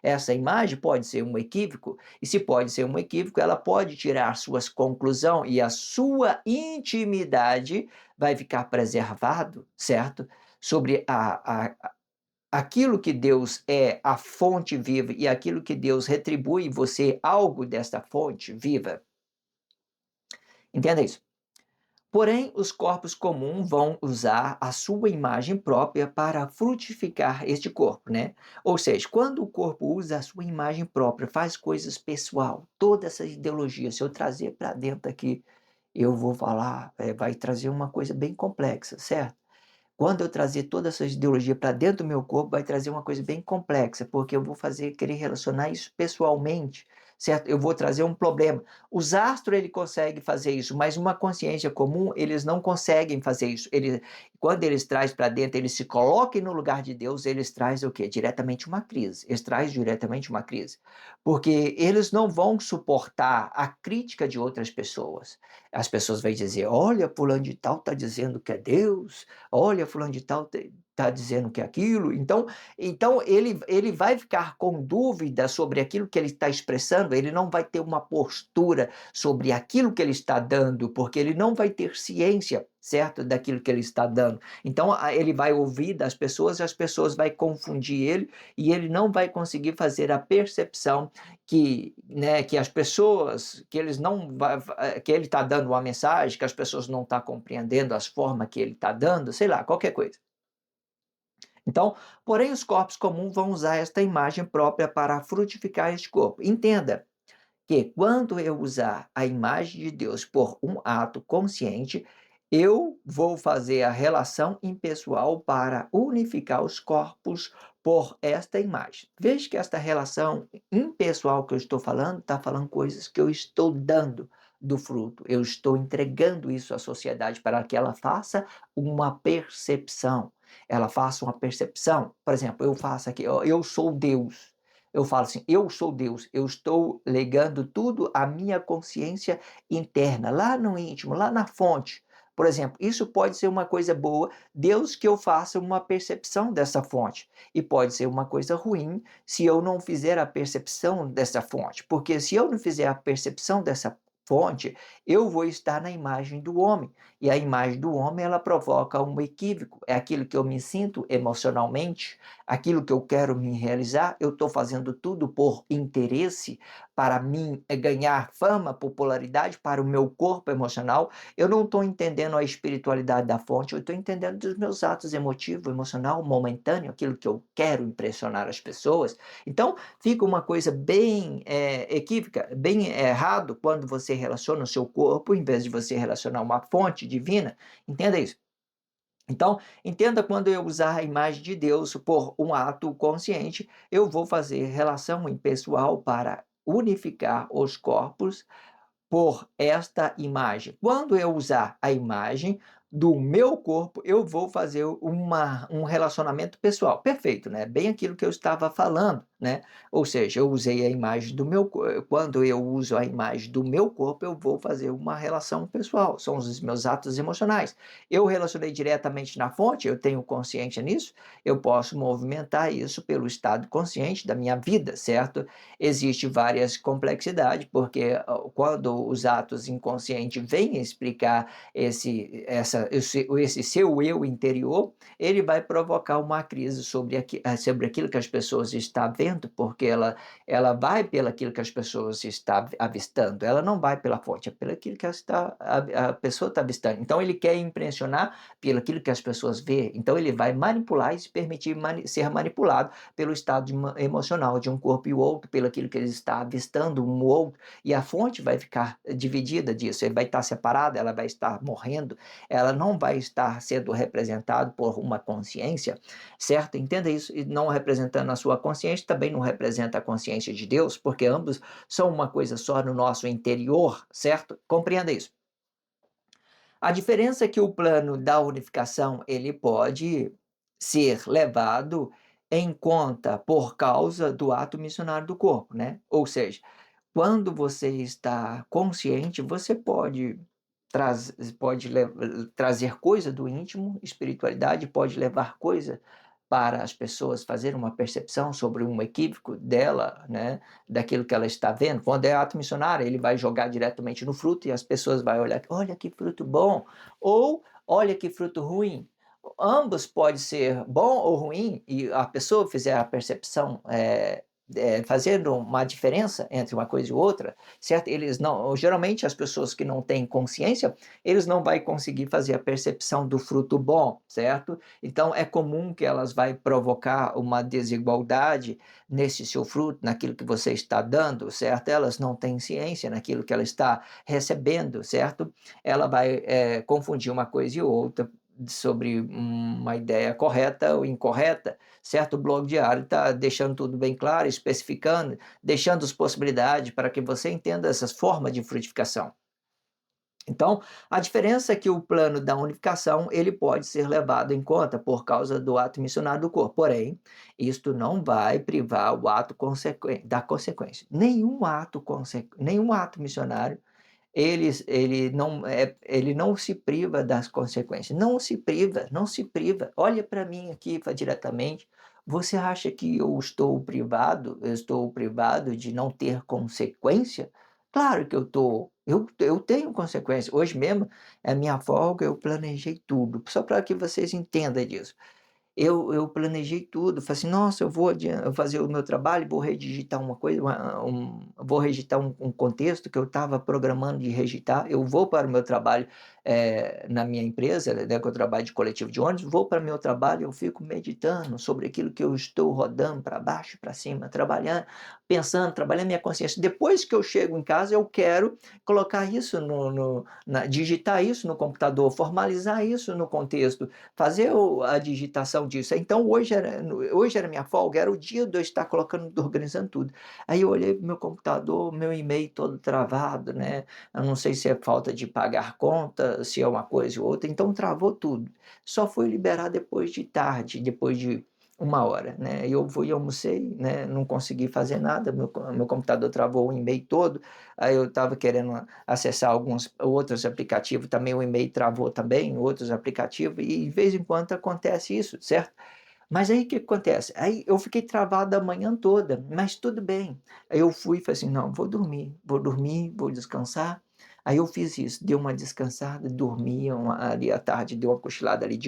essa imagem pode ser um equívoco, e se pode ser um equívoco, ela pode tirar suas conclusões, e a sua intimidade vai ficar preservado, certo? sobre aquilo que Deus é, a fonte viva, e aquilo que Deus retribui você algo desta fonte viva. Entenda isso. Porém, os corpos comuns vão usar a sua imagem própria para frutificar este corpo, né? Ou seja, quando o corpo usa a sua imagem própria, faz coisas pessoal, toda essa ideologia, se eu trazer para dentro aqui, eu vou falar, vai trazer uma coisa bem complexa, certo? Quando eu trazer toda essa ideologia para dentro do meu corpo, vai trazer uma coisa bem complexa, porque eu vou querer relacionar isso pessoalmente, certo? Eu vou trazer um problema. Os astros, ele consegue fazer isso, mas uma consciência comum, eles não conseguem fazer isso. Quando eles trazem para dentro, eles se colocam no lugar de Deus, eles trazem o quê? Diretamente uma crise. Eles trazem diretamente uma crise. Porque eles não vão suportar a crítica de outras pessoas. As pessoas vão dizer, olha, fulano de tal está dizendo que é Deus, olha, fulano de tal está dizendo que é aquilo. Então ele vai ficar com dúvida sobre aquilo que ele está expressando, ele não vai ter uma postura sobre aquilo que ele está dando, porque ele não vai ter ciência, certo, daquilo que ele está dando. Então ele vai ouvir das pessoas, e as pessoas vão confundir ele, e ele não vai conseguir fazer a percepção que, né, que as pessoas, que eles não que ele está dando uma mensagem, que as pessoas não estão compreendendo as formas que ele está dando, sei lá, qualquer coisa. Então, porém, os corpos comuns vão usar esta imagem própria para frutificar este corpo. Entenda que quando eu usar a imagem de Deus por um ato consciente, eu vou fazer a relação impessoal para unificar os corpos por esta imagem. Veja que esta relação impessoal que eu estou falando, está falando coisas que eu estou dando do fruto. Eu estou entregando isso à sociedade para que ela faça uma percepção. Ela faça uma percepção. Por exemplo, eu faço aqui, ó, eu sou Deus. Eu falo assim, eu sou Deus, eu estou legando tudo à minha consciência interna, lá no íntimo, lá na fonte. Por exemplo, isso pode ser uma coisa boa, Deus que eu faça uma percepção dessa fonte. E pode ser uma coisa ruim se eu não fizer a percepção dessa fonte. Porque se eu não fizer a percepção dessa fonte, eu vou estar na imagem do homem. E a imagem do homem, ela provoca um equívoco. É aquilo que eu me sinto emocionalmente, aquilo que eu quero me realizar, eu estou fazendo tudo por interesse, para mim ganhar fama, popularidade, para o meu corpo emocional. Eu não estou entendendo a espiritualidade da fonte, eu estou entendendo dos meus atos emotivos, emocional, momentâneo, aquilo que eu quero impressionar as pessoas. Então, fica uma coisa bem equívoca, bem errado quando você relaciona o seu corpo, em vez de você relacionar uma fonte divina. Entenda isso. Então, entenda, quando eu usar a imagem de Deus por um ato consciente, eu vou fazer relação impessoal para unificar os corpos por esta imagem. Quando eu usar a imagem do meu corpo, eu vou fazer um relacionamento pessoal. Perfeito, né? Bem aquilo que eu estava falando, né? Ou seja, eu usei a imagem do meu corpo. Quando eu uso a imagem do meu corpo, eu vou fazer uma relação pessoal. São os meus atos emocionais. Eu relacionei diretamente na fonte, eu tenho consciência nisso, eu posso movimentar isso pelo estado consciente da minha vida, certo? Existe várias complexidades, porque quando os atos inconscientes vêm explicar esse seu eu interior, ele vai provocar uma crise sobre aquilo que as pessoas estão vendo, porque ela vai pelo aquilo que as pessoas estão avistando, ela não vai pela fonte, é pelo aquilo que a pessoa está avistando. Então ele quer impressionar pelo aquilo que as pessoas veem, então ele vai manipular e se permitir ser manipulado pelo estado emocional de um corpo e o outro, pelo aquilo que ele está avistando um outro, e a fonte vai ficar dividida disso, ele vai estar separado, ela vai estar morrendo, ela não vai estar sendo representada por uma consciência, certo? Entenda isso, e não representando a sua consciência, também não representa a consciência de Deus, porque ambos são uma coisa só no nosso interior, certo? Compreenda isso. A diferença é que o plano da unificação, ele pode ser levado em conta por causa do ato missionário do corpo, né? Ou seja, quando você está consciente, você pode trazer coisa do íntimo, espiritualidade, pode levar coisa para as pessoas fazerem uma percepção sobre um equívoco dela, né, daquilo que ela está vendo. Quando é ato missionário, ele vai jogar diretamente no fruto e as pessoas vão olhar, olha que fruto bom, ou olha que fruto ruim, Ambos pode ser bom ou ruim, e a pessoa fizer a percepção, fazendo uma diferença entre uma coisa e outra, certo? Eles não geralmente as pessoas que não têm consciência, eles não vai conseguir fazer a percepção do fruto bom, certo? Então é comum que elas vai provocar uma desigualdade nesse seu fruto, naquilo que você está dando, certo? Elas não têm ciência naquilo que ela está recebendo, certo? Ela vai, confundir uma coisa e outra, sobre uma ideia correta ou incorreta, certo? O blog diário está deixando tudo bem claro, especificando, deixando as possibilidades para que você entenda essas formas de frutificação. Então, a diferença é que o plano da unificação ele pode ser levado em conta por causa do ato missionário do corpo. Porém, isto não vai privar o ato da consequência. Nenhum ato missionário ele não se priva das consequências, não se priva, não se priva. Olha para mim aqui diretamente, você acha que eu estou privado de não ter consequência? Claro que eu estou, eu tenho consequência. Hoje mesmo é minha folga, eu planejei tudo, só para que vocês entendam disso. Eu planejei tudo, falei assim: "Nossa, eu fazer o meu trabalho, vou redigitar uma coisa, vou regitar um contexto que eu estava programando de regitar, eu vou para o meu trabalho, na minha empresa, né, que eu trabalho de coletivo de ônibus, vou para o meu trabalho, eu fico meditando sobre aquilo que eu estou rodando para baixo, para cima, trabalhando, pensando, trabalhando minha consciência. Depois que eu chego em casa, eu quero colocar isso digitar isso no computador, formalizar isso no contexto, fazer a digitação disso. Então hoje era minha folga, era o dia de eu estar colocando, organizando tudo. Aí eu olhei para o meu computador, meu e-mail todo travado, né? Eu não sei se é falta de pagar conta, se é uma coisa ou outra, então travou tudo. Só foi liberar depois de tarde, depois de 1 hora, né? Eu fui, almocei, né? Não consegui fazer nada, meu computador travou o e-mail todo, aí eu estava querendo acessar alguns outros aplicativos, também o e-mail travou também, outros aplicativos, e de vez em quando acontece isso, certo? Mas aí o que acontece? Aí eu fiquei travado a manhã toda, mas tudo bem. Aí eu fui e falei assim: não, vou dormir, vou descansar. Aí eu fiz isso, dei uma descansada, dormi ali à tarde, dei uma cochilada ali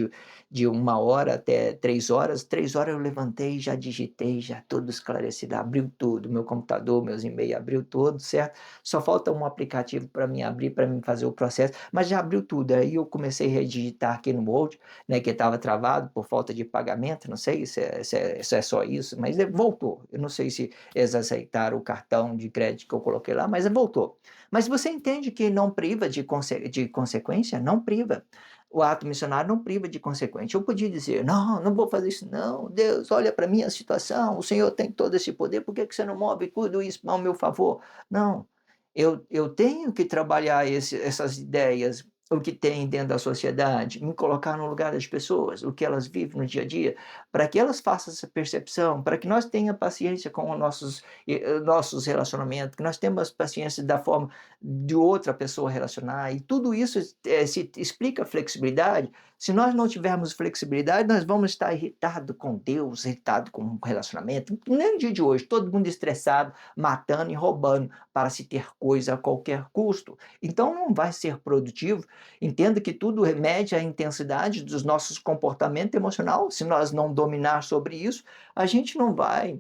de 1 hora até 3 horas. 3 horas eu levantei, já digitei, já tudo esclarecido, abriu tudo, meu computador, meus e-mails, abriu tudo, certo? Só falta um aplicativo para mim abrir, para mim fazer o processo, mas já abriu tudo. Aí eu comecei a redigitar aqui no Word, né, que estava travado por falta de pagamento, não sei se é só isso, mas voltou. Eu não sei se eles aceitaram o cartão de crédito que eu coloquei lá, mas voltou. Mas você entende que não priva de consequência? Não priva. O ato missionário não priva de consequência. Eu podia dizer, não, não vou fazer isso não, Deus, olha para a minha situação, o Senhor tem todo esse poder, por que você não move tudo isso ao meu favor? Não, eu tenho que trabalhar essas ideias, o que tem dentro da sociedade, me colocar no lugar das pessoas, o que elas vivem no dia a dia, para que elas façam essa percepção, para que nós tenha paciência com os nossos relacionamentos, que nós temos paciência da forma de outra pessoa relacionar, e tudo isso se explica flexibilidade. Se nós não tivermos flexibilidade, nós vamos estar irritados com Deus, irritados com o relacionamento. Nem no dia de hoje, todo mundo estressado, matando e roubando para se ter coisa a qualquer custo. Então não vai ser produtivo. Entenda que tudo remete à intensidade dos nossos comportamentos emocional. Se nós não dominar sobre isso, a gente não vai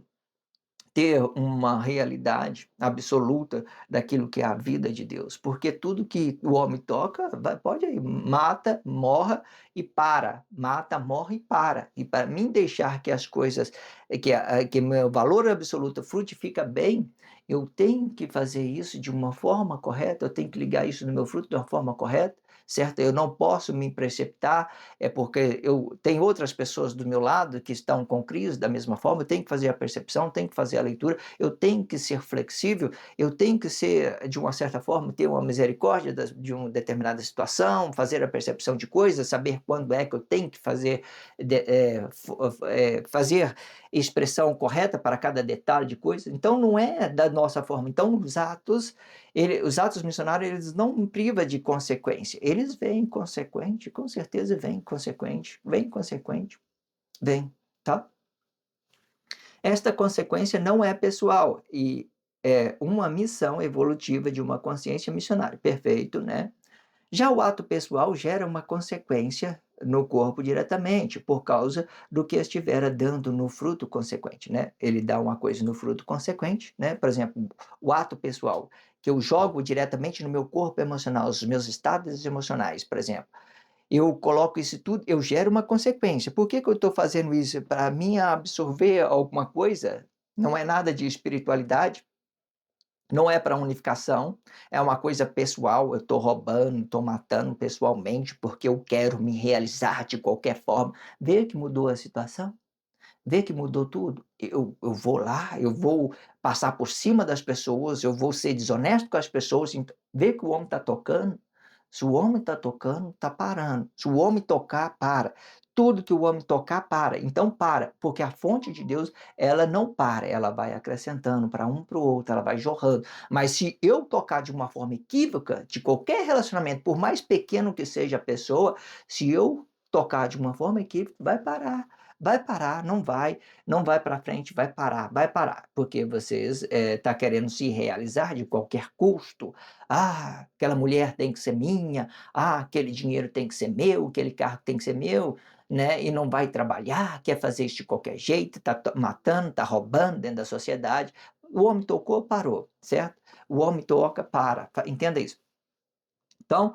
ter uma realidade absoluta daquilo que é a vida de Deus, porque tudo que o homem toca pode ir, mata, morra e para, mata, morre e para. E para mim deixar que as coisas, que meu valor absoluto frutifica bem, eu tenho que fazer isso de uma forma correta, eu tenho que ligar isso no meu fruto de uma forma correta, certo? Eu não posso me precipitar, é porque eu tenho outras pessoas do meu lado que estão com crise da mesma forma, eu tenho que fazer a percepção, tenho que fazer a leitura, eu tenho que ser flexível, eu tenho que ser, de uma certa forma, ter uma misericórdia de uma determinada situação, fazer a percepção de coisas, saber quando é que eu tenho que fazer, fazer expressão correta para cada detalhe de coisa. Então não é da nossa forma. Então os atos missionários, eles não privam de consequência. Eles vêm consequente, com certeza vem consequente, vem, tá? Esta consequência não é pessoal e é uma missão evolutiva de uma consciência missionária. Perfeito, né? Já o ato pessoal gera uma consequência no corpo diretamente, por causa do que estivera dando no fruto consequente, né. Ele dá uma coisa no fruto consequente, né, por exemplo, o ato pessoal, que eu jogo diretamente no meu corpo emocional, os meus estados emocionais, por exemplo. Eu coloco isso tudo, eu gero uma consequência. Por que que eu estou fazendo isso? Para mim absorver alguma coisa? Não é nada de espiritualidade, não é para unificação, é uma coisa pessoal, eu estou roubando, estou matando pessoalmente, porque eu quero me realizar de qualquer forma. Vê que mudou a situação? Vê que mudou tudo? Eu vou lá, eu vou passar por cima das pessoas, eu vou ser desonesto com as pessoas, vê que o homem está tocando? Se o homem está tocando, está parando. Se o homem tocar, para. Tudo que o homem tocar, para. Então para, porque a fonte de Deus, ela não para, ela vai acrescentando para um para o outro, ela vai jorrando. Mas se eu tocar de uma forma equívoca, de qualquer relacionamento, por mais pequeno que seja a pessoa, se eu tocar de uma forma equívoca, vai parar, não vai para frente, vai parar, porque vocês tá querendo se realizar de qualquer custo. Ah, aquela mulher tem que ser minha, ah, aquele dinheiro tem que ser meu, aquele carro tem que ser meu, né? E não vai trabalhar, quer fazer isso de qualquer jeito, tá matando, tá roubando dentro da sociedade. O homem tocou, parou, certo? O homem toca, para, entenda isso. Então,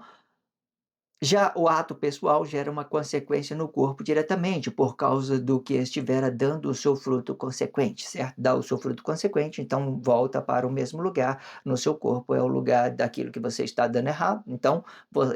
já o ato pessoal gera uma consequência no corpo diretamente, por causa do que estivera dando o seu fruto consequente, certo? Dá o seu fruto consequente, então volta para o mesmo lugar. No seu corpo é o lugar daquilo que você está dando errado, então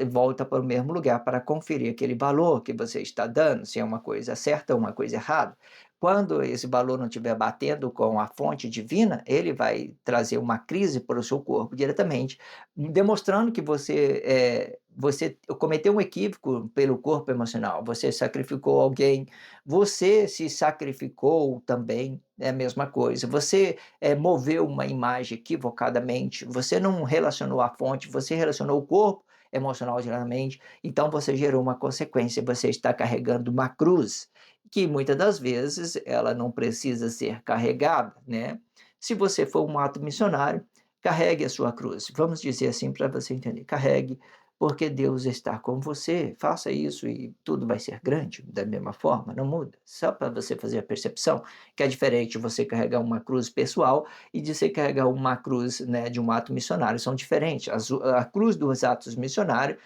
volta para o mesmo lugar para conferir aquele valor que você está dando, se é uma coisa certa ou uma coisa errada. Quando esse valor não estiver batendo com a fonte divina, ele vai trazer uma crise para o seu corpo diretamente, demonstrando que você cometeu um equívoco pelo corpo emocional, você sacrificou alguém, você se sacrificou também, é a mesma coisa. Você, moveu uma imagem equivocadamente, você não relacionou a fonte, você relacionou o corpo emocional diretamente, então você gerou uma consequência, você está carregando uma cruz, que muitas das vezes ela não precisa ser carregada, né. Se você for um ato missionário, carregue a sua cruz. Vamos dizer assim para você entender. Carregue, porque Deus está com você. Faça isso e tudo vai ser grande da mesma forma, não muda. Só para você fazer a percepção que é diferente você carregar uma cruz pessoal e de você carregar uma cruz, né, de um ato missionário. São diferentes. A cruz dos atos missionários,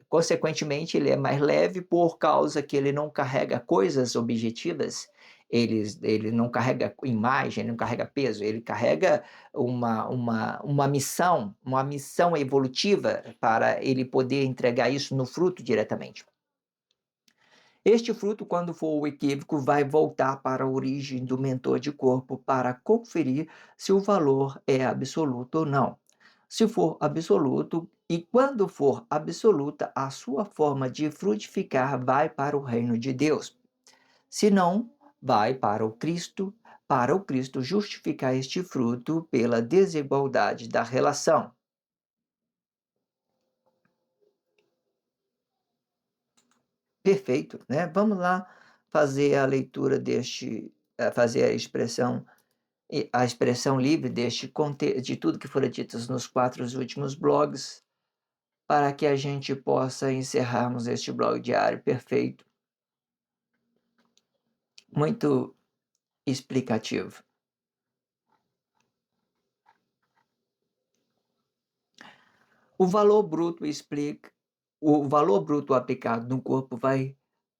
consequentemente, ele é mais leve por causa que ele não carrega coisas objetivas, ele não carrega imagem, ele não carrega peso, ele carrega uma missão evolutiva para ele poder entregar isso no fruto diretamente. Este fruto, quando for o equívoco, vai voltar para a origem do mentor de corpo para conferir se o valor é absoluto ou não. Se for absoluto, e quando for absoluta, a sua forma de frutificar vai para o reino de Deus. Se não, vai para o Cristo justificar este fruto pela desigualdade da relação. Perfeito, né? Vamos lá fazer a leitura fazer a expressão livre de tudo que foram ditas nos 4 últimos blogs, para que a gente possa encerrarmos este blog diário perfeito, muito explicativo. O valor bruto explica o valor bruto aplicado no corpo vai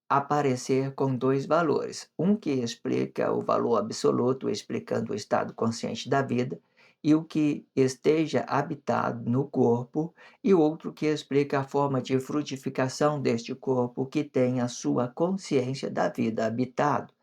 aparecer com 2 valores, um que explica o valor absoluto, explicando o estado consciente da vida, e o que esteja habitado no corpo, e outro que explica a forma de frutificação deste corpo que tem a sua consciência da vida habitado.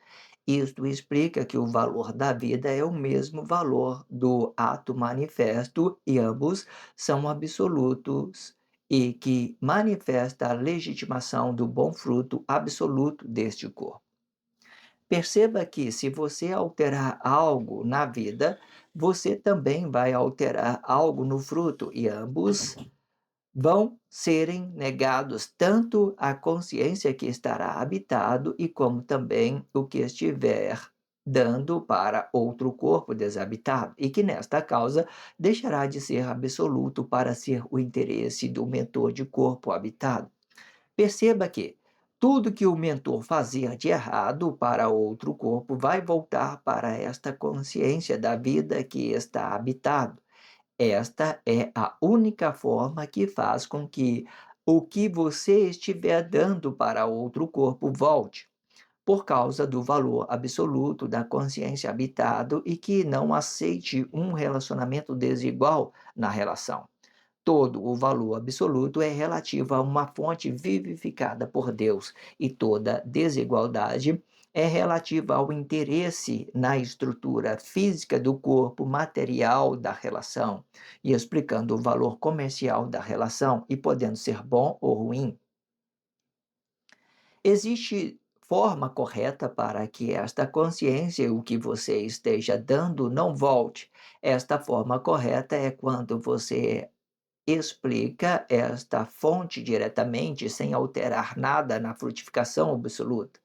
Isto explica que o valor da vida é o mesmo valor do ato manifesto e ambos são absolutos e que manifesta a legitimação do bom fruto absoluto deste corpo. Perceba que se você alterar algo na vida, você também vai alterar algo no fruto e ambos vão serem negados tanto a consciência que estará habitado e como também o que estiver dando para outro corpo desabitado, e que nesta causa deixará de ser absoluto para ser o interesse do mentor de corpo habitado. Perceba que Tudo que o mentor fazer de errado para outro corpo vai voltar para esta consciência da vida que está habitado. Esta é a única forma que faz com que o que você estiver dando para outro corpo volte, por causa do valor absoluto da consciência habitado e que não aceite um relacionamento desigual na relação. Todo o valor absoluto é relativo a uma fonte vivificada por Deus, e toda desigualdade é relativa ao interesse na estrutura física do corpo material da relação, e explicando o valor comercial da relação, e podendo ser bom ou ruim. Existe forma correta para que esta consciência, o que você esteja dando, não volte. Esta forma correta é quando você explica esta fonte diretamente, sem alterar nada na frutificação absoluta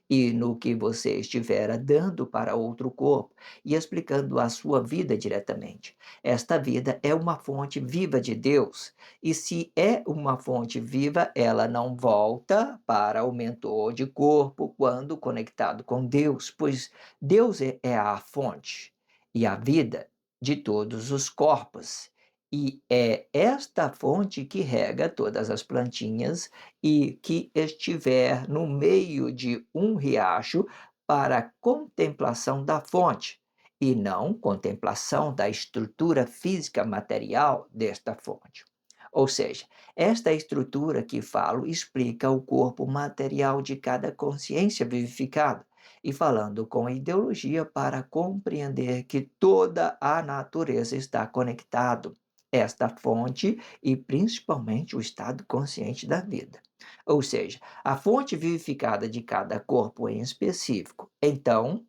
e no que você estivera dando para outro corpo, e explicando a sua vida diretamente. Esta vida é uma fonte viva de Deus, e se é uma fonte viva, ela não volta para o mentor de corpo quando conectado com Deus, pois Deus é a fonte e a vida de todos os corpos. E é esta fonte que rega todas as plantinhas e que estiver no meio de um riacho para a contemplação da fonte, e não contemplação da estrutura física material desta fonte. Ou seja, esta estrutura que falo explica o corpo material de cada consciência vivificada, e falando com ideologia para compreender que toda a natureza está conectado esta fonte e principalmente o estado consciente da vida. Ou seja, a fonte vivificada de cada corpo em específico. Então,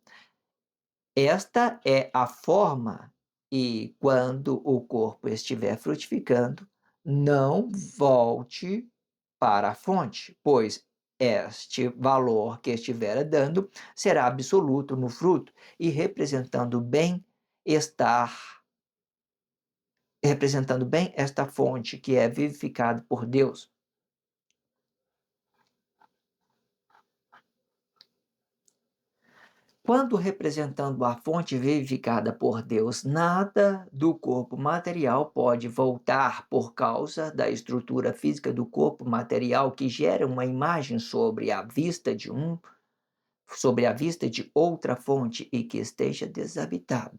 esta é a forma, e quando o corpo estiver frutificando, não volte para a fonte, pois este valor que estiver dando será absoluto no fruto e representando bem esta fonte que é vivificada por Deus. Quando representando a fonte vivificada por Deus, nada do corpo material pode voltar por causa da estrutura física do corpo material que gera uma imagem sobre a vista de outra fonte e que esteja desabitado.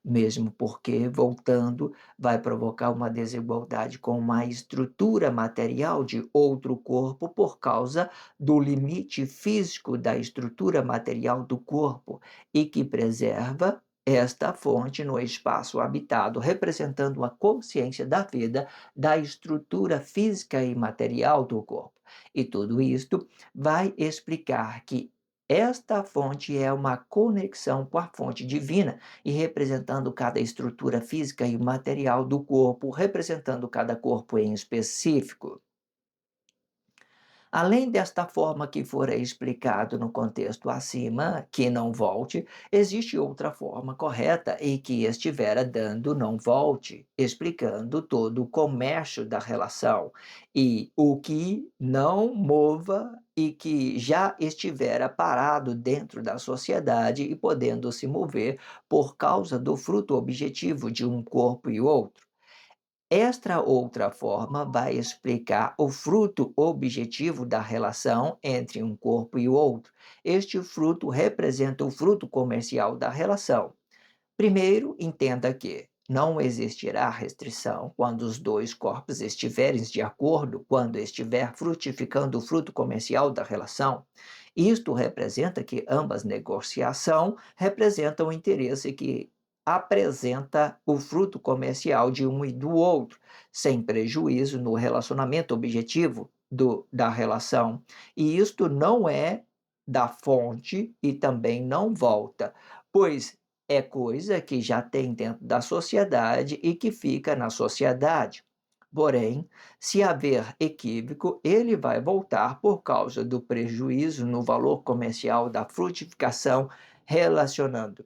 Mesmo porque, voltando, vai provocar uma desigualdade com uma estrutura material de outro corpo por causa do limite físico da estrutura material do corpo, e que preserva esta fonte no espaço habitado, representando a consciência da vida da estrutura física e material do corpo. E tudo isto vai explicar que esta fonte é uma conexão com a fonte divina, e representando cada estrutura física e material do corpo, representando cada corpo em específico. Além desta forma que fora explicado no contexto acima, que não volte, existe outra forma correta e que estivera dando não volte, explicando todo o comércio da relação e o que não mova e que já estivera parado dentro da sociedade e podendo se mover por causa do fruto objetivo de um corpo e outro. Esta outra forma vai explicar o fruto objetivo da relação entre um corpo e o outro. Este fruto representa o fruto comercial da relação. Primeiro, entenda que não existirá restrição quando os dois corpos estiverem de acordo, quando estiver frutificando o fruto comercial da relação. Isto representa que ambas negociação representam o interesse que apresenta o fruto comercial de um e do outro, sem prejuízo no relacionamento objetivo da relação. E isto não é da fonte e também não volta, pois é coisa que já tem dentro da sociedade e que fica na sociedade. Porém, se haver equívoco, ele vai voltar por causa do prejuízo no valor comercial da frutificação relacionado.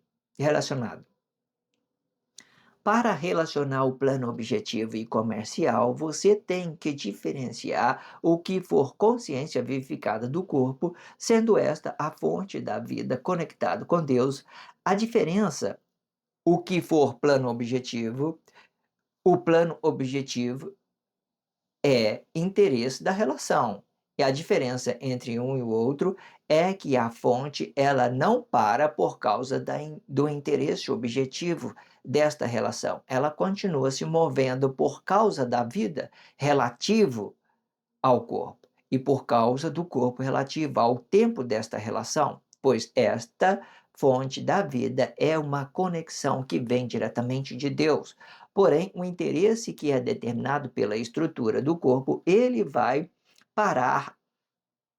Para relacionar o plano objetivo e comercial, você tem que diferenciar o que for consciência vivificada do corpo, sendo esta a fonte da vida conectado com Deus. A diferença, o que for plano objetivo, o plano objetivo é interesse da relação. E a diferença entre um e o outro é que a fonte ela não para por causa do interesse objetivo desta relação. Ela continua se movendo por causa da vida relativo ao corpo e por causa do corpo relativo ao tempo desta relação, pois esta fonte da vida é uma conexão que vem diretamente de Deus. Porém, o interesse que é determinado pela estrutura do corpo, ele vai parar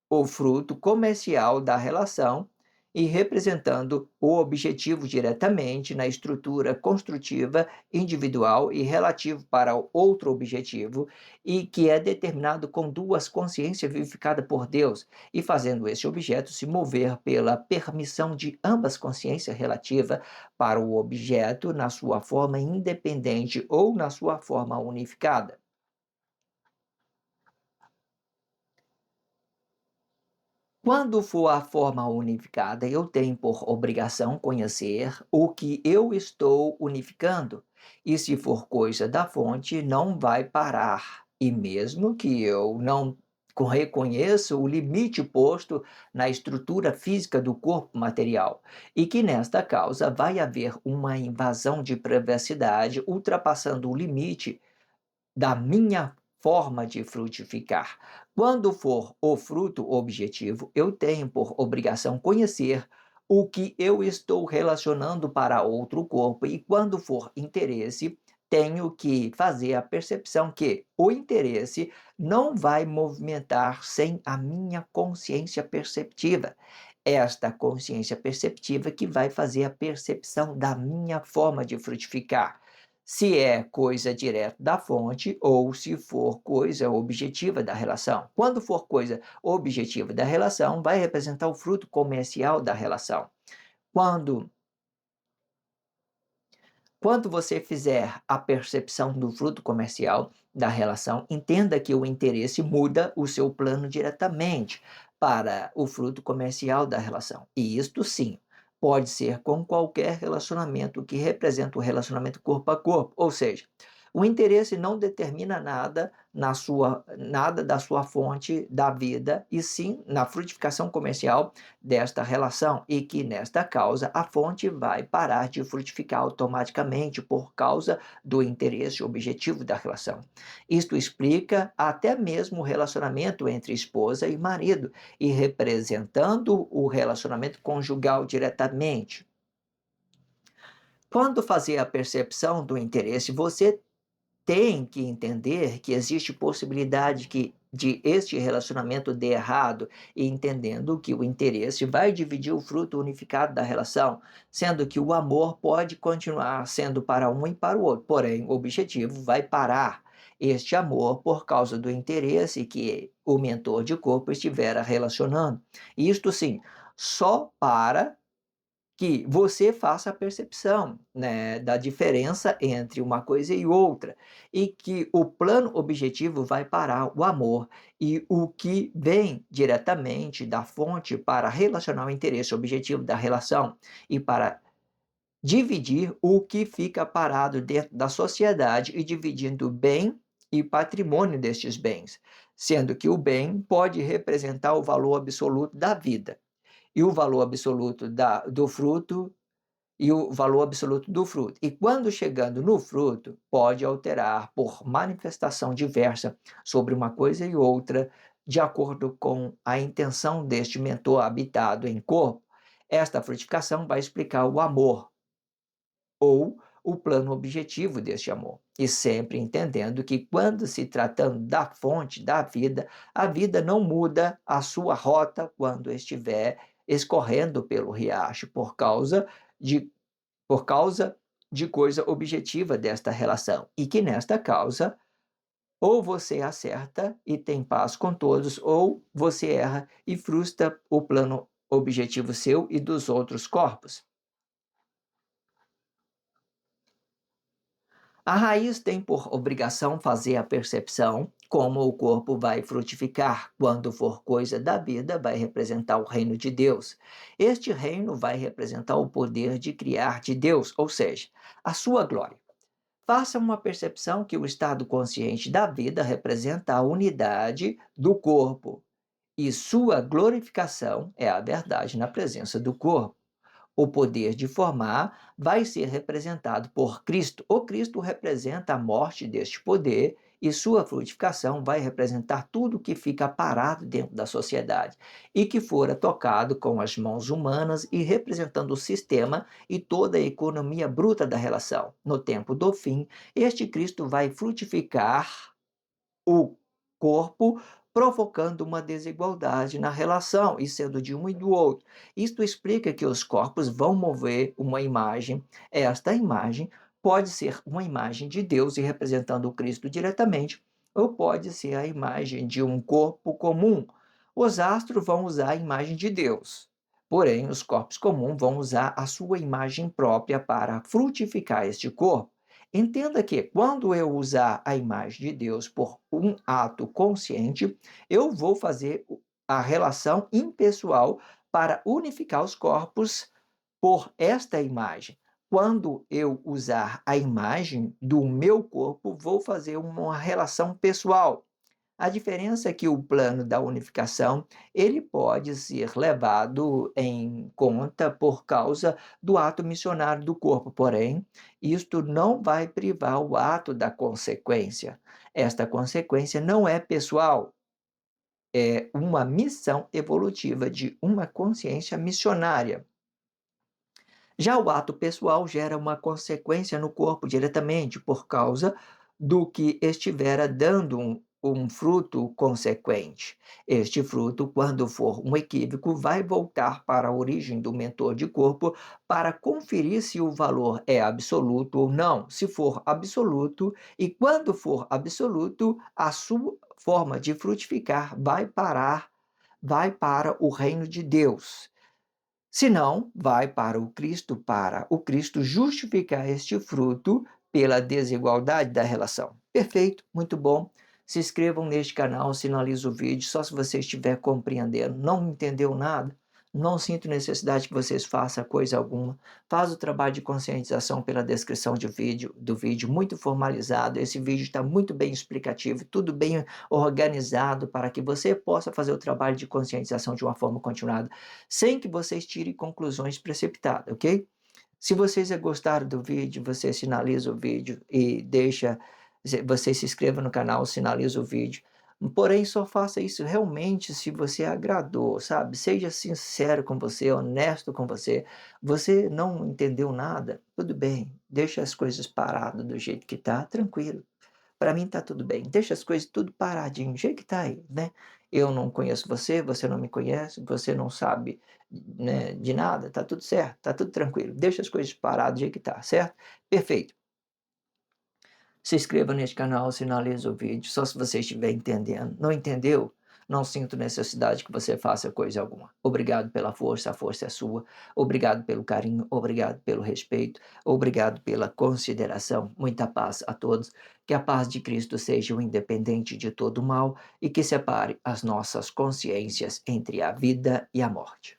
o fruto comercial da relação e representando o objetivo diretamente na estrutura construtiva individual e relativo para o outro objetivo, e que é determinado com duas consciências vivificadas por Deus, e fazendo esse objeto se mover pela permissão de ambas consciências relativas para o objeto na sua forma independente ou na sua forma unificada. Quando for a forma unificada, eu tenho por obrigação conhecer o que eu estou unificando. E se for coisa da fonte, não vai parar. E mesmo que eu não reconheça o limite posto na estrutura física do corpo material, e que nesta causa vai haver uma invasão de privacidade ultrapassando o limite da minha forma de frutificar. Quando for o fruto objetivo, eu tenho por obrigação conhecer o que eu estou relacionando para outro corpo, e quando for interesse, tenho que fazer a percepção que o interesse não vai movimentar sem a minha consciência perceptiva. Esta consciência perceptiva que vai fazer a percepção da minha forma de frutificar, se é coisa direta da fonte ou se for coisa objetiva da relação. Quando for coisa objetiva da relação, vai representar o fruto comercial da relação. Quando quando você fizer a percepção do fruto comercial da relação, entenda que o interesse muda o seu plano diretamente para o fruto comercial da relação. E isto sim, pode ser com qualquer relacionamento que representa o relacionamento corpo a corpo, ou seja, o interesse não determina nada da sua fonte da vida, e sim na frutificação comercial desta relação, e que nesta causa a fonte vai parar de frutificar automaticamente por causa do interesse objetivo da relação. Isto explica até mesmo o relacionamento entre esposa e marido, e representando o relacionamento conjugal diretamente. Quando fazer a percepção do interesse, você tem que entender que existe possibilidade de este relacionamento dê errado, e entendendo que o interesse vai dividir o fruto unificado da relação, sendo que o amor pode continuar sendo para um e para o outro, porém o objetivo vai parar este amor por causa do interesse que o mentor de corpo estivera relacionando. Isto sim, só para que você faça a percepção, né, da diferença entre uma coisa e outra, e que o plano objetivo vai parar o amor, e o que vem diretamente da fonte para relacionar o interesse objetivo da relação e para dividir o que fica parado dentro da sociedade, e dividindo bem e patrimônio destes bens, sendo que o bem pode representar o valor absoluto da vida e o valor absoluto do fruto, e o valor absoluto do fruto. E quando chegando no fruto, pode alterar por manifestação diversa sobre uma coisa e outra, de acordo com a intenção deste mentor habitado em corpo. Esta frutificação vai explicar o amor ou o plano objetivo deste amor. E sempre entendendo que, quando se tratando da fonte da vida, a vida não muda a sua rota quando estiver escorrendo pelo riacho, de, por causa de coisa objetiva desta relação. E que nesta causa, ou você acerta e tem paz com todos, ou você erra e frustra o plano objetivo seu e dos outros corpos. A raiz tem por obrigação fazer a percepção como o corpo vai frutificar. Quando for coisa da vida, vai representar o reino de Deus. Este reino vai representar o poder de criar de Deus, ou seja, a sua glória. Faça uma percepção que o estado consciente da vida representa a unidade do corpo e sua glorificação é a verdade na presença do corpo. O poder de formar vai ser representado por Cristo. O Cristo representa a morte deste poder e sua frutificação vai representar tudo que fica parado dentro da sociedade e que fora tocado com as mãos humanas e representando o sistema e toda a economia bruta da relação. No tempo do fim, este Cristo vai frutificar o corpo, provocando uma desigualdade na relação e sendo de um e do outro. Isto explica que os corpos vão mover uma imagem. Esta imagem pode ser uma imagem de Deus e representando o Cristo diretamente, ou pode ser a imagem de um corpo comum. Os astros vão usar a imagem de Deus. Porém, os corpos comuns vão usar a sua imagem própria para frutificar este corpo. Entenda que quando eu usar a imagem de Deus por um ato consciente, eu vou fazer a relação impessoal para unificar os corpos por esta imagem. Quando eu usar a imagem do meu corpo, vou fazer uma relação pessoal. A diferença é que o plano da unificação, ele pode ser levado em conta por causa do ato missionário do corpo, porém, isto não vai privar o ato da consequência. Esta consequência não é pessoal, é uma missão evolutiva de uma consciência missionária. Já o ato pessoal gera uma consequência no corpo diretamente por causa do que estivera dando um fruto consequente. Este fruto, quando for um equívoco, vai voltar para a origem do mentor de corpo para conferir se o valor é absoluto ou não. Se for absoluto, e quando for absoluto, a sua forma de frutificar vai para o reino de Deus. Se não, vai para o Cristo justificar este fruto pela desigualdade da relação. Perfeito, muito bom. Se inscrevam neste canal, sinalize o vídeo, só se você estiver compreendendo. Não entendeu nada? Não sinto necessidade que vocês façam coisa alguma. Faz o trabalho de conscientização pela descrição do vídeo, muito formalizado. Esse vídeo está muito bem explicativo, tudo bem organizado para que você possa fazer o trabalho de conscientização de uma forma continuada sem que vocês tirem conclusões precipitadas, ok? Se vocês gostaram do vídeo, você sinaliza o vídeo e você se inscreva no canal, sinaliza o vídeo. Porém, só faça isso realmente se você agradou, sabe? Seja sincero com você, honesto com você. Você não entendeu nada? Tudo bem, deixa as coisas paradas do jeito que tá, tranquilo. Para mim tá tudo bem. Deixa as coisas tudo paradinho, do jeito que tá aí, né. Eu não conheço você, você não me conhece, você não sabe, né, de nada, tá tudo certo, tá tudo tranquilo. Deixa as coisas paradas do jeito que tá, certo? Perfeito. Se inscreva neste canal, sinalize o vídeo, só se você estiver entendendo. Não entendeu? Não sinto necessidade que você faça coisa alguma. Obrigado pela força, a força é sua. Obrigado pelo carinho, obrigado pelo respeito, obrigado pela consideração. Muita paz a todos. Que a paz de Cristo seja o independente de todo mal e que separe as nossas consciências entre a vida e a morte.